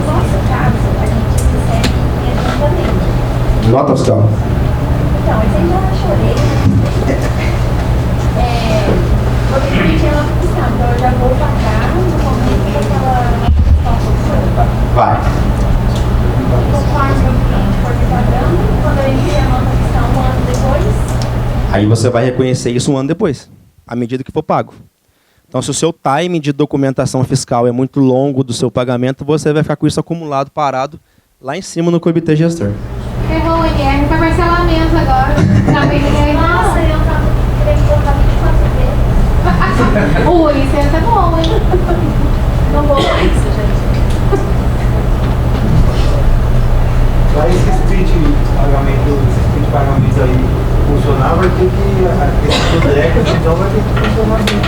nosso caso, a gente recebe adiantamento. Nota fiscal. Então, eu sempre já chorei. Porque a gente é uma fiscal, então eu já vou pagar no momento daquela fiscal. Vai. Conforme o cliente for me pagando, quando eu enviar a nota fiscal 1 ano depois. Aí você vai reconhecer isso 1 ano depois, à medida que for pago. Então, se o seu time de documentação fiscal é muito longo do seu pagamento, você vai ficar com isso acumulado, parado, lá em cima no comitê gestor. Errou o IR para parcelamento agora. Tá bem, Nossa, eu tava querendo colocar 24 vezes. o licença é bom, hein? Não vou mais isso, gente. Para esse split de pagamento aí funcionar, vai ter que a questão do DREC, então vai ter que funcionar bem.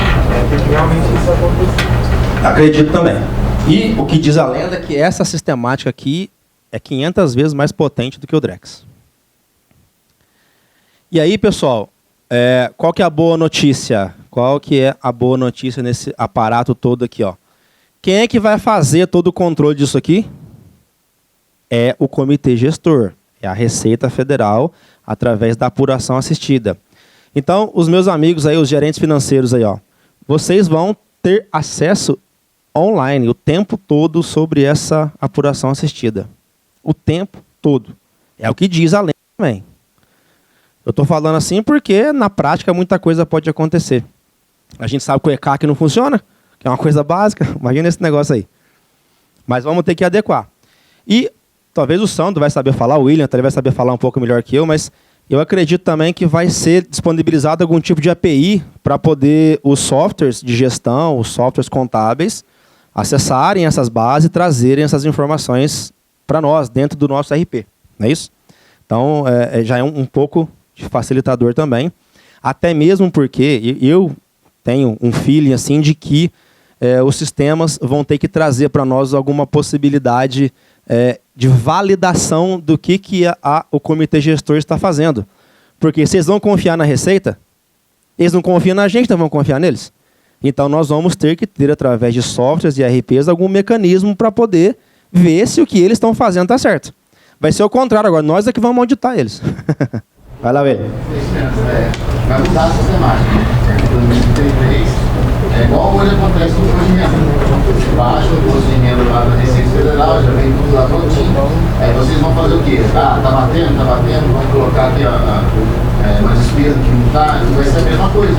Tem que realmente isso acontecer. Acredito também. E o que diz a lenda é que essa sistemática aqui é 500 vezes mais potente do que o Drex. E aí, pessoal, qual que é a boa notícia? Qual que é a boa notícia nesse aparato todo aqui, ó? Quem é que vai fazer todo o controle disso aqui? É o comitê gestor, é a Receita Federal, através da apuração assistida. Então, os meus amigos aí, os gerentes financeiros aí, ó, vocês vão ter acesso online o tempo todo sobre essa apuração assistida. O tempo todo. É o que diz a lei também. Eu estou falando assim porque, na prática, muita coisa pode acontecer. A gente sabe que o ECAC não funciona, que é uma coisa básica. Imagina esse negócio aí. Mas vamos ter que adequar. E talvez o Sandro vai saber falar, o William também vai saber falar um pouco melhor que eu, mas eu acredito também que vai ser disponibilizado algum tipo de API para poder os softwares de gestão, os softwares contábeis, acessarem essas bases e trazerem essas informações para nós, dentro do nosso RP. Não é isso? Então, já é um pouco de facilitador também. Até mesmo porque eu tenho um feeling assim, de que os sistemas vão ter que trazer para nós alguma possibilidade de validação do que o comitê gestor está fazendo. Porque vocês vão confiar na Receita? Eles não confiam na gente, então vão confiar neles? Então, nós vamos ter que ter, através de softwares e RPs, algum mecanismo para poder ver se o que eles estão fazendo está certo. Vai ser o contrário agora, nós é que vamos auditar eles. Vai lá, velho. Vai mudar a sistemática. Em 2033, é igual hoje acontece com o imposto de renda. Você baixa o imposto de renda lá da Receita Federal, já vem tudo lá prontinho. Aí vocês vão fazer o quê? Tá batendo, vamos colocar aqui uma despesa que não está, vai ser a mesma coisa.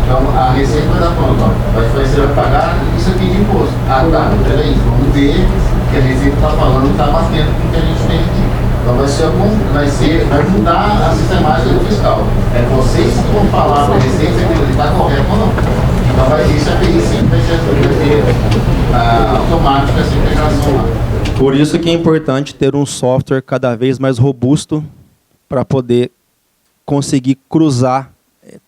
Então a Receita vai dar pronto, você vai pagar isso aqui de imposto. Ah, tá, peraí, vamos ver que a Receita está falando, está batendo com o que a gente tem aqui. Então vai mudar a sistemática do fiscal. É vocês que vão falar para a Receita se aquilo está correto ou não. Então vai isso API sempre vai ser automática essa integração lá. Por isso que é importante ter um software cada vez mais robusto para poder conseguir cruzar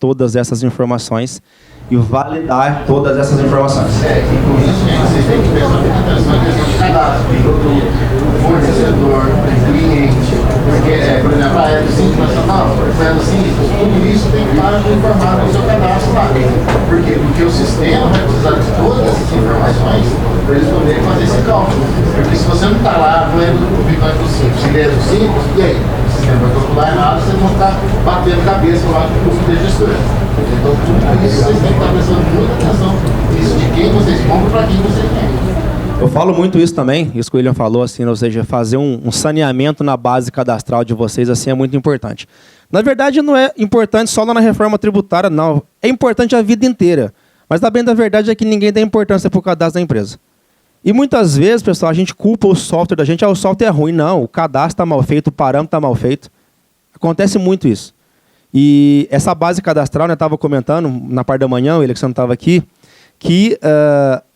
todas essas informações e validar todas essas informações. E com isso, gente, vocês têm que prestar muita atenção em questão de cadastro, produto, fornecedor, cliente, porque, por exemplo, a Elo Simples Nacional, a Elo Simples, tudo isso tem que estar informado no seu cadastro lá. Por quê? Porque o sistema vai precisar de todas essas informações para eles poderem fazer esse cálculo. Porque se você não está lá falando do Bitcoin do Simples, se der do Simples, e aí? O sistema vai calcular errado, vocês vão estar batendo cabeça lá com o custo de gestor. Então, tudo isso vocês têm que estar prestando muita atenção. Isso de quem vocês compram para quem vocês vendem. Eu falo muito isso também, isso que o William falou, assim, ou seja, fazer um saneamento na base cadastral de vocês assim é muito importante. Na verdade, não é importante só lá na reforma tributária, não. É importante a vida inteira. Mas a bem da verdade é que ninguém dá importância para o cadastro da empresa. E muitas vezes, pessoal, a gente culpa o software da gente, o software é ruim. Não, o cadastro está mal feito, o parâmetro está mal feito. Acontece muito isso. E essa base cadastral, né, estava comentando na parte da manhã, ele que você não estava aqui, que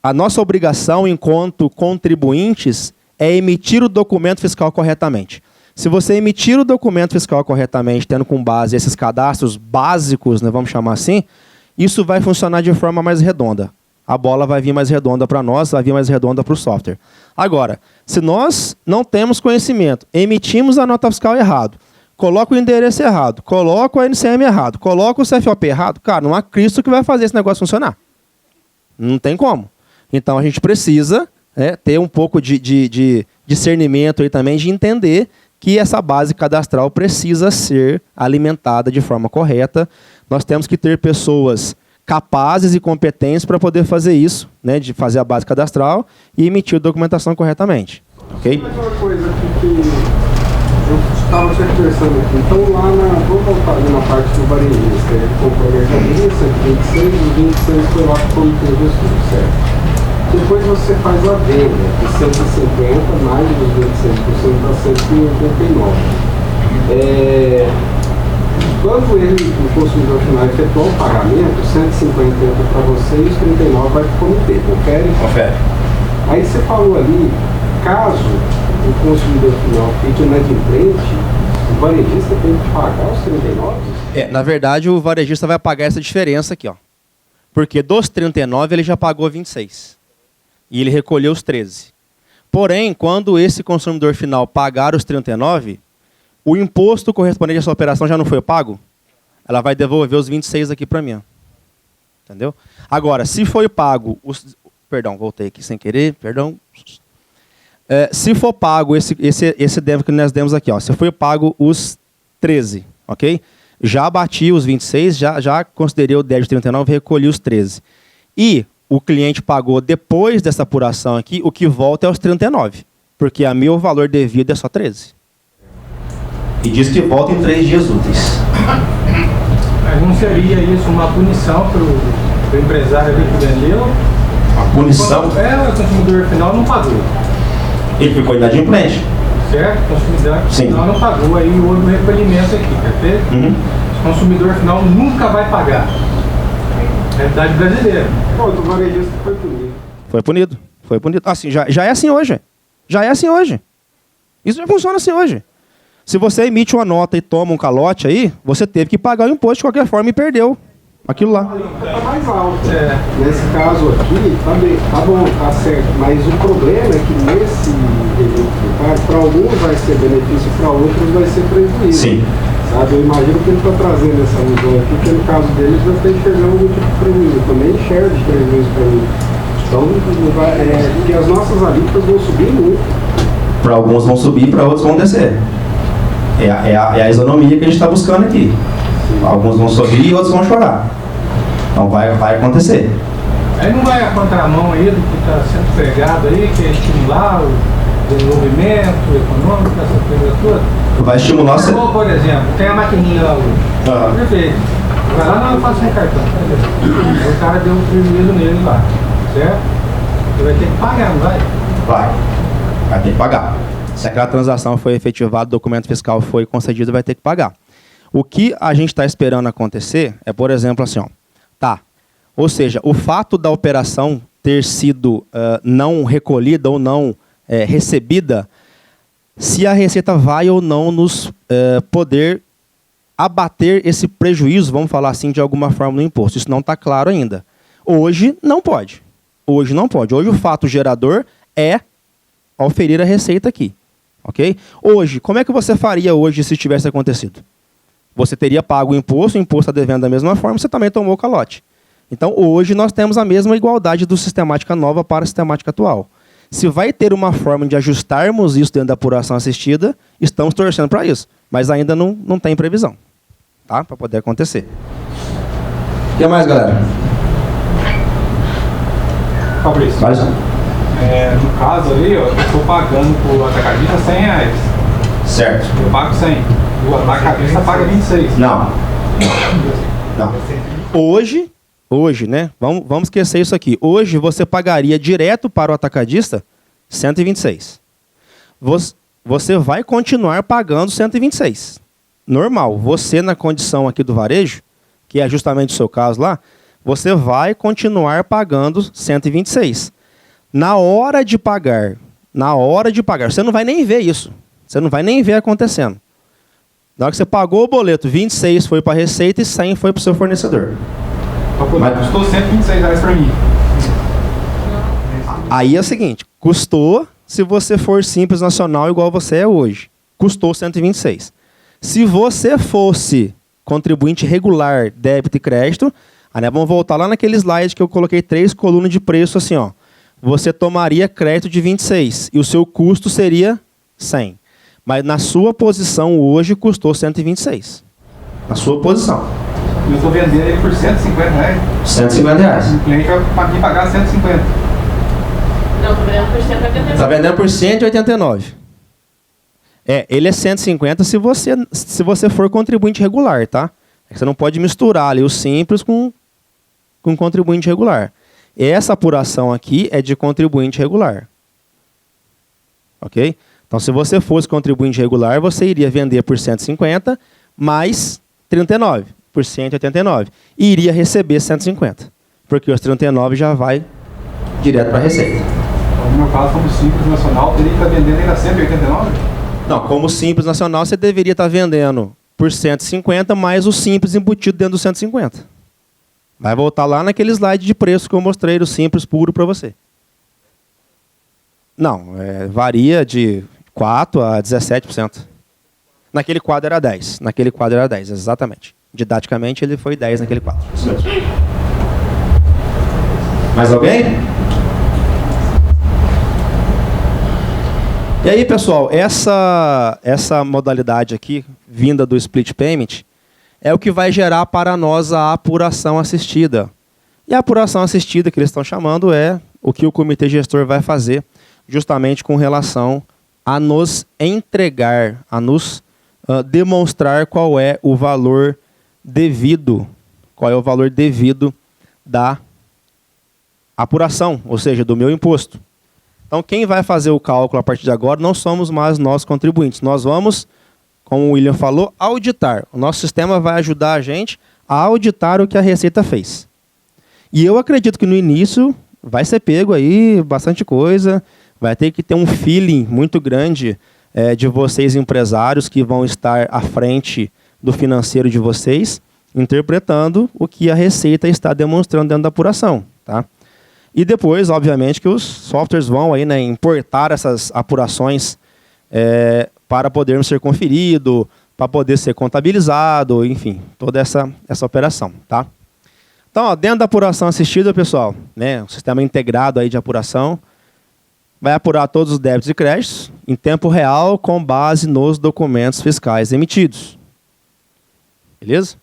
a nossa obrigação enquanto contribuintes é emitir o documento fiscal corretamente. Se você emitir o documento fiscal corretamente, tendo com base esses cadastros básicos, né, vamos chamar assim, isso vai funcionar de forma mais redonda. A bola vai vir mais redonda para nós, vai vir mais redonda para o software. Agora, se nós não temos conhecimento, emitimos a nota fiscal errado, coloca o endereço errado, coloca o NCM errado, coloca o CFOP errado, cara, não há Cristo que vai fazer esse negócio funcionar. Não tem como. Então a gente precisa ter um pouco de discernimento aí também, de entender que essa base cadastral precisa ser alimentada de forma correta. Nós temos que ter pessoas capazes e competentes para poder fazer isso, né, de fazer a base cadastral e emitir a documentação corretamente. Ok? Mais uma coisa aqui que eu estava sempre pensando aqui. Então vamos voltar ali na parte do varejista. Ele comprou a mercadoria, 126, e 26 foi lá para o comitê gestor, certo? Depois você faz a venda de 150, mais dos 26% dá 189. Quando o consumidor final efetuar o pagamento, 150 entra para você e os 39 vai para o comitê, confere? Confere. Aí você falou ali, caso o consumidor final fica inadimplente, o varejista tem que pagar os 39? Na verdade, o varejista vai pagar essa diferença aqui, ó. Porque dos 39 ele já pagou 26. E ele recolheu os 13. Porém, quando esse consumidor final pagar os 39, o imposto correspondente a essa operação já não foi pago? Ela vai devolver os 26 aqui para mim. Ó. Entendeu? Agora, se foi pago os... Perdão, voltei aqui sem querer, perdão. Se for pago esse débito que nós demos aqui, ó, se foi pago os 13, ok? Já abati os 26, já considerei o débito de 39 e recolhi os 13. E o cliente pagou depois dessa apuração aqui, o que volta é os 39, porque a meu valor devido é só 13. E diz que volta em 3 dias úteis. Mas não seria isso uma punição para o empresário ali que vendeu? A punição? O consumidor final não pagou. Ele ficou inadimplente. Certo? O consumidor Sim. final não pagou, aí houve um recolhimento aqui, perfeito? Uhum. O consumidor final nunca vai pagar. Realidade brasileira. Pô, o varejista foi punido. Foi punido. Assim, já é assim hoje. Já é assim hoje. Isso já funciona assim hoje. Se você emite uma nota e toma um calote aí, você teve que pagar o imposto de qualquer forma e perdeu aquilo lá. Tá mais alto. Nesse caso aqui, tá bom, tá certo. Mas o problema é que nesse regime tributário, para alguns vai ser benefício, para outros vai ser prejuízo. Sim. Sabe? Eu imagino que ele está trazendo essa visão aqui, porque no caso deles eu estou enxergando algum tipo de prejuízo. Eu também enxergo de prejuízo para mim. Então, porque as nossas alíquotas vão subir muito. Para alguns vão subir, para outros vão descer. É a isonomia que a gente está buscando aqui. Alguns vão subir e outros vão chorar. Então vai acontecer. Aí não vai a contramão aí do que está sendo pregado aí, que é estimular o desenvolvimento econômico, essa coisa toda? Vai estimular... Por exemplo, tem a maquininha lá hoje. Perfeito. Vai lá, não, eu faço um cartão. Aí o cara deu um prejuízo nele lá. Certo? Ele vai ter que pagar, não vai? Vai ter que pagar. Se aquela transação foi efetivada, o documento fiscal foi concedido, vai ter que pagar. O que a gente está esperando acontecer é, por exemplo, assim, ó, ou seja, o fato da operação ter sido não recolhida ou não recebida, se a Receita vai ou não nos poder abater esse prejuízo, vamos falar assim, de alguma forma no imposto. Isso não está claro ainda. Hoje não pode. Hoje o fato gerador é oferir a Receita aqui. Ok? Hoje, como é que você faria hoje se tivesse acontecido? Você teria pago o imposto está devendo da mesma forma, você também tomou o calote. Então, hoje nós temos a mesma igualdade do sistemática nova para a sistemática atual. Se vai ter uma forma de ajustarmos isso dentro da apuração assistida, estamos torcendo para isso. Mas ainda não tem previsão. Tá? Para poder acontecer. O que mais, galera? Fabrício. Mais um. No caso ali, ó, eu estou pagando por atacadista R$100. Certo. Eu pago 100. O atacadista paga 26. Não. Hoje, né? Vamos esquecer isso aqui. Hoje você pagaria direto para o atacadista 126. Você vai continuar pagando 126. Normal. Você na condição aqui do varejo, que é justamente o seu caso lá, você vai continuar pagando 126. Na hora de pagar, você não vai nem ver isso. Você não vai nem ver acontecendo. Na hora que você pagou o boleto, 26 foi para a Receita e 100 foi para o seu fornecedor. Mas custou R$126 para mim. Aí é o seguinte, custou se você for Simples Nacional igual você é hoje. Custou 126. Se você fosse contribuinte regular, débito e crédito, aí nós vamos voltar lá naquele slide que eu coloquei 3 colunas de preço assim, ó. Você tomaria crédito de 26 e o seu custo seria 100. Mas na sua posição hoje custou 126. Na sua posição. Eu estou vendendo ele por R$150. R$150. O cliente vai me pagar 150. Não, tô vendendo por 189. Está vendendo por 189. Ele é 150 se você for contribuinte regular, tá? Você não pode misturar ali o simples com contribuinte regular. Essa apuração aqui é de contribuinte regular. Ok? Então, se você fosse contribuinte regular, você iria vender por 150 mais 39, por 189. E iria receber 150. Porque os 39 já vai direto para a Receita. No meu caso, como Simples Nacional, teria que estar vendendo ainda 189? Não, como Simples Nacional, você deveria estar vendendo por 150, mais o Simples embutido dentro dos 150. Vai voltar lá naquele slide de preço que eu mostrei do Simples puro para você. Não, varia de 4% a 17%. Naquele quadro era 10%. Naquele quadro era 10%, exatamente. Didaticamente ele foi 10% naquele quadro. Isso mesmo. Mais alguém? E aí, pessoal, essa modalidade aqui, vinda do split payment, é o que vai gerar para nós a apuração assistida. E a apuração assistida que eles estão chamando é o que o comitê gestor vai fazer justamente com relação a nos entregar, a nos demonstrar qual é o valor devido, da apuração, ou seja, do meu imposto. Então, quem vai fazer o cálculo a partir de agora não somos mais nós contribuintes. Nós vamos, como o William falou, auditar. O nosso sistema vai ajudar a gente a auditar o que a Receita fez. E eu acredito que no início vai ser pego aí bastante coisa, vai ter que ter um feeling muito grande de vocês empresários que vão estar à frente do financeiro de vocês, interpretando o que a Receita está demonstrando dentro da apuração, tá? E depois, obviamente, que os softwares vão aí, né, importar essas apurações para podermos ser conferido, para poder ser contabilizado, enfim, toda essa operação, tá? Então, ó, dentro da apuração assistida, pessoal, né, o sistema integrado aí de apuração vai apurar todos os débitos e créditos em tempo real com base nos documentos fiscais emitidos. Beleza?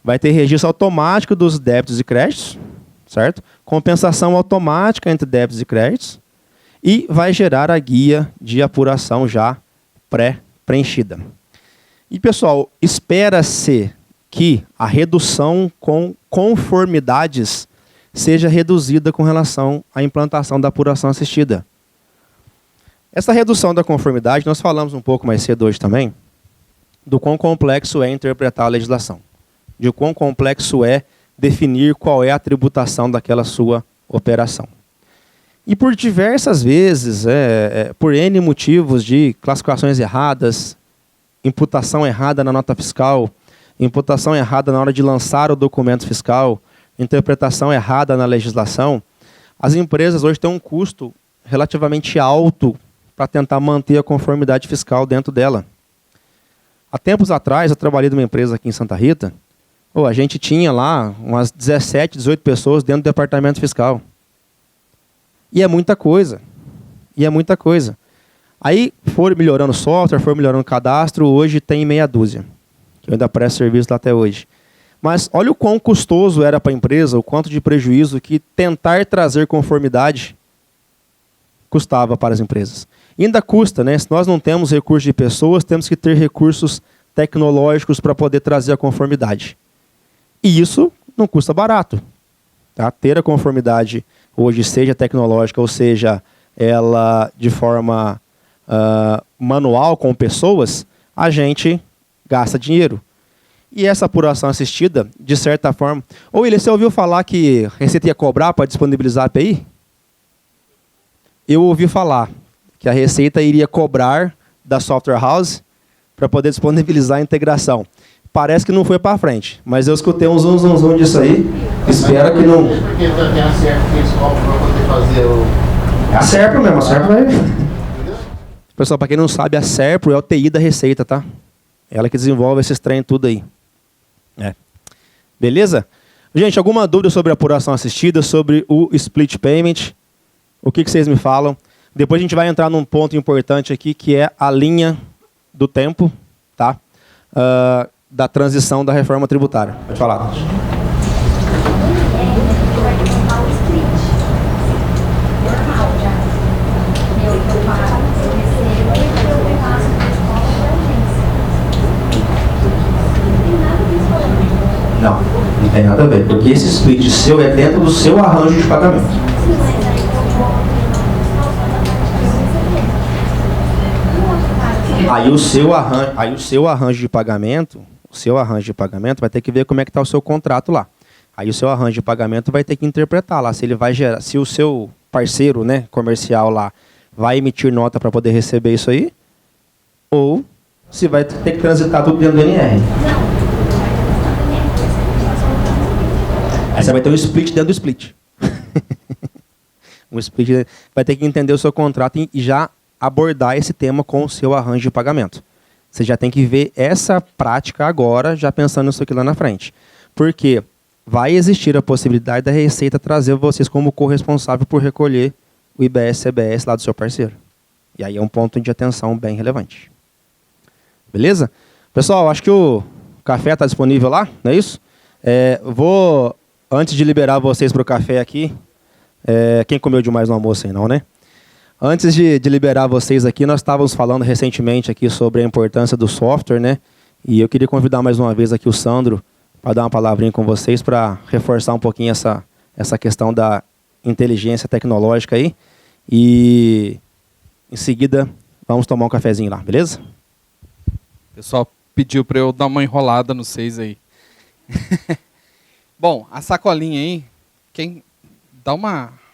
Vai ter registro automático dos débitos e créditos, certo? Compensação automática entre débitos e créditos e vai gerar a guia de apuração já pré-preenchida. E, pessoal, espera-se que a redução com conformidades seja reduzida com relação à implantação da apuração assistida. Essa redução da conformidade, nós falamos um pouco mais cedo hoje também, do quão complexo é interpretar a legislação, de quão complexo é definir qual é a tributação daquela sua operação. E por diversas vezes, por N motivos de classificações erradas, imputação errada na nota fiscal, imputação errada na hora de lançar o documento fiscal, interpretação errada na legislação, as empresas hoje têm um custo relativamente alto para tentar manter a conformidade fiscal dentro dela. Há tempos atrás, eu trabalhei numa empresa aqui em Santa Rita, a gente tinha lá umas 17, 18 pessoas dentro do departamento fiscal. E é muita coisa. Aí foram melhorando o software, foram melhorando o cadastro, hoje tem meia dúzia. Eu ainda presto serviço lá até hoje. Mas olha o quão custoso era para a empresa, o quanto de prejuízo que tentar trazer conformidade custava para as empresas. E ainda custa, né? Se nós não temos recursos de pessoas, temos que ter recursos tecnológicos para poder trazer a conformidade. E isso não custa barato. Tá? Ter a conformidade hoje, seja tecnológica ou seja ela de forma manual com pessoas, a gente gasta dinheiro. E essa apuração assistida, de certa forma... William, você ouviu falar que a Receita ia cobrar para disponibilizar a API? Eu ouvi falar que a Receita iria cobrar da Software House para poder disponibilizar a integração. Parece que não foi para frente, mas eu escutei um zum disso aí. Espero que não... Porque tem a Serpro que eles cobram para poder fazer o... É a Serpro mesmo, a Serpro vai... Pessoal, para quem não sabe, a Serpro é o TI da Receita, tá? Ela que desenvolve esses trem tudo aí. Beleza? Gente, alguma dúvida sobre a apuração assistida, sobre o split payment? O que vocês me falam? Depois a gente vai entrar num ponto importante aqui, que é a linha do tempo, tá? Da transição da reforma tributária. Pode falar. Não tem nada a ver, porque esse split seu é dentro do seu arranjo de pagamento. Aí o seu arranjo de pagamento, vai ter que ver como é que está o seu contrato lá. Aí o seu arranjo de pagamento vai ter que interpretar lá se ele vai gerar, se o seu parceiro, né, comercial lá vai emitir nota para poder receber isso aí, ou se vai ter que transitar tudo dentro do NR. Aí você vai ter um split dentro do split. Um split vai ter que entender o seu contrato e já abordar esse tema com o seu arranjo de pagamento. Você já tem que ver essa prática agora, já pensando nisso aqui lá na frente. Porque vai existir a possibilidade da Receita trazer vocês como corresponsável por recolher o IBS-CBS lá do seu parceiro. E aí é um ponto de atenção bem relevante. Beleza? Pessoal, acho que o café está disponível lá, não é isso? Vou, antes de liberar vocês para o café aqui, quem comeu demais no almoço aí não, né? Antes de liberar vocês aqui, nós estávamos falando recentemente aqui sobre a importância do software, né? E eu queria convidar mais uma vez aqui o Sandro para dar uma palavrinha com vocês para reforçar um pouquinho essa questão da inteligência tecnológica aí. E em seguida vamos tomar um cafezinho lá, beleza? O pessoal pediu para eu dar uma enrolada no 6 aí. Bom, a sacolinha aí, quem dá uma...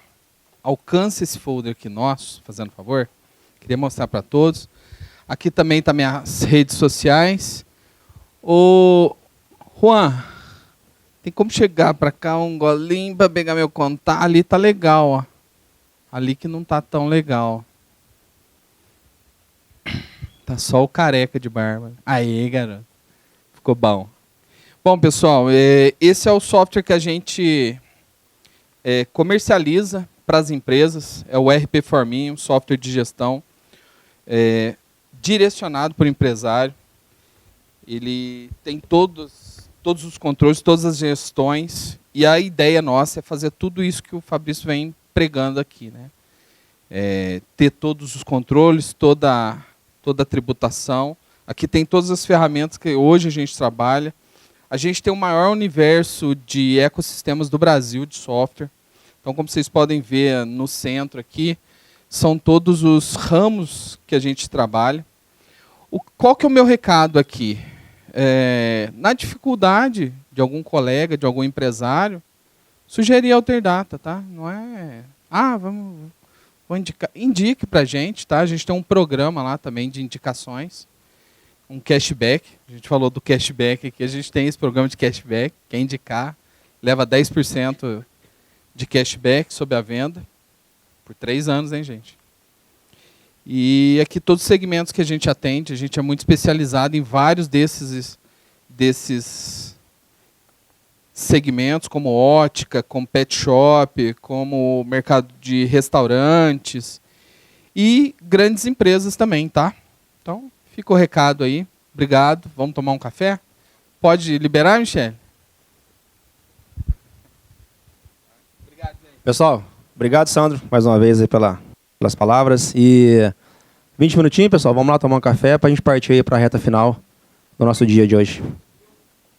Alcance esse folder aqui nosso, fazendo favor. Queria mostrar para todos. Aqui também está minhas redes sociais. Ô, Juan, tem como chegar para cá um golinho para pegar meu contato? Ali tá legal, ó. Ali que não tá tão legal. Tá só o careca de barba. Aí, garoto. Ficou bom. Bom, pessoal, esse é o software que a gente comercializa para as empresas. É o RP Forminha, um software de gestão direcionado para o empresário. Ele tem todos os controles, todas as gestões. E a ideia nossa é fazer tudo isso que o Fabrício vem pregando aqui, né? Ter todos os controles, toda a tributação. Aqui tem todas as ferramentas que hoje a gente trabalha. A gente tem o maior universo de ecossistemas do Brasil de software. Então, como vocês podem ver no centro aqui, são todos os ramos que a gente trabalha. Qual que é o meu recado aqui? Na dificuldade de algum colega, de algum empresário, sugerir Alterdata, tá? Não é... vou indicar. Indique para a gente, tá? A gente tem um programa lá também de indicações, um cashback. A gente falou do cashback aqui, a gente tem esse programa de cashback. Quem indicar, leva 10% de cashback sobre a venda, por 3 anos, hein, gente? E aqui todos os segmentos que a gente atende, a gente é muito especializado em vários desses segmentos, como ótica, como pet shop, como mercado de restaurantes e grandes empresas também, tá? Então, fica o recado aí. Obrigado. Vamos tomar um café? Pode liberar, Michele? Pessoal, obrigado, Sandro, mais uma vez aí pelas palavras. E 20 minutinhos, pessoal, vamos lá tomar um café para a gente partir aí para a reta final do nosso dia de hoje.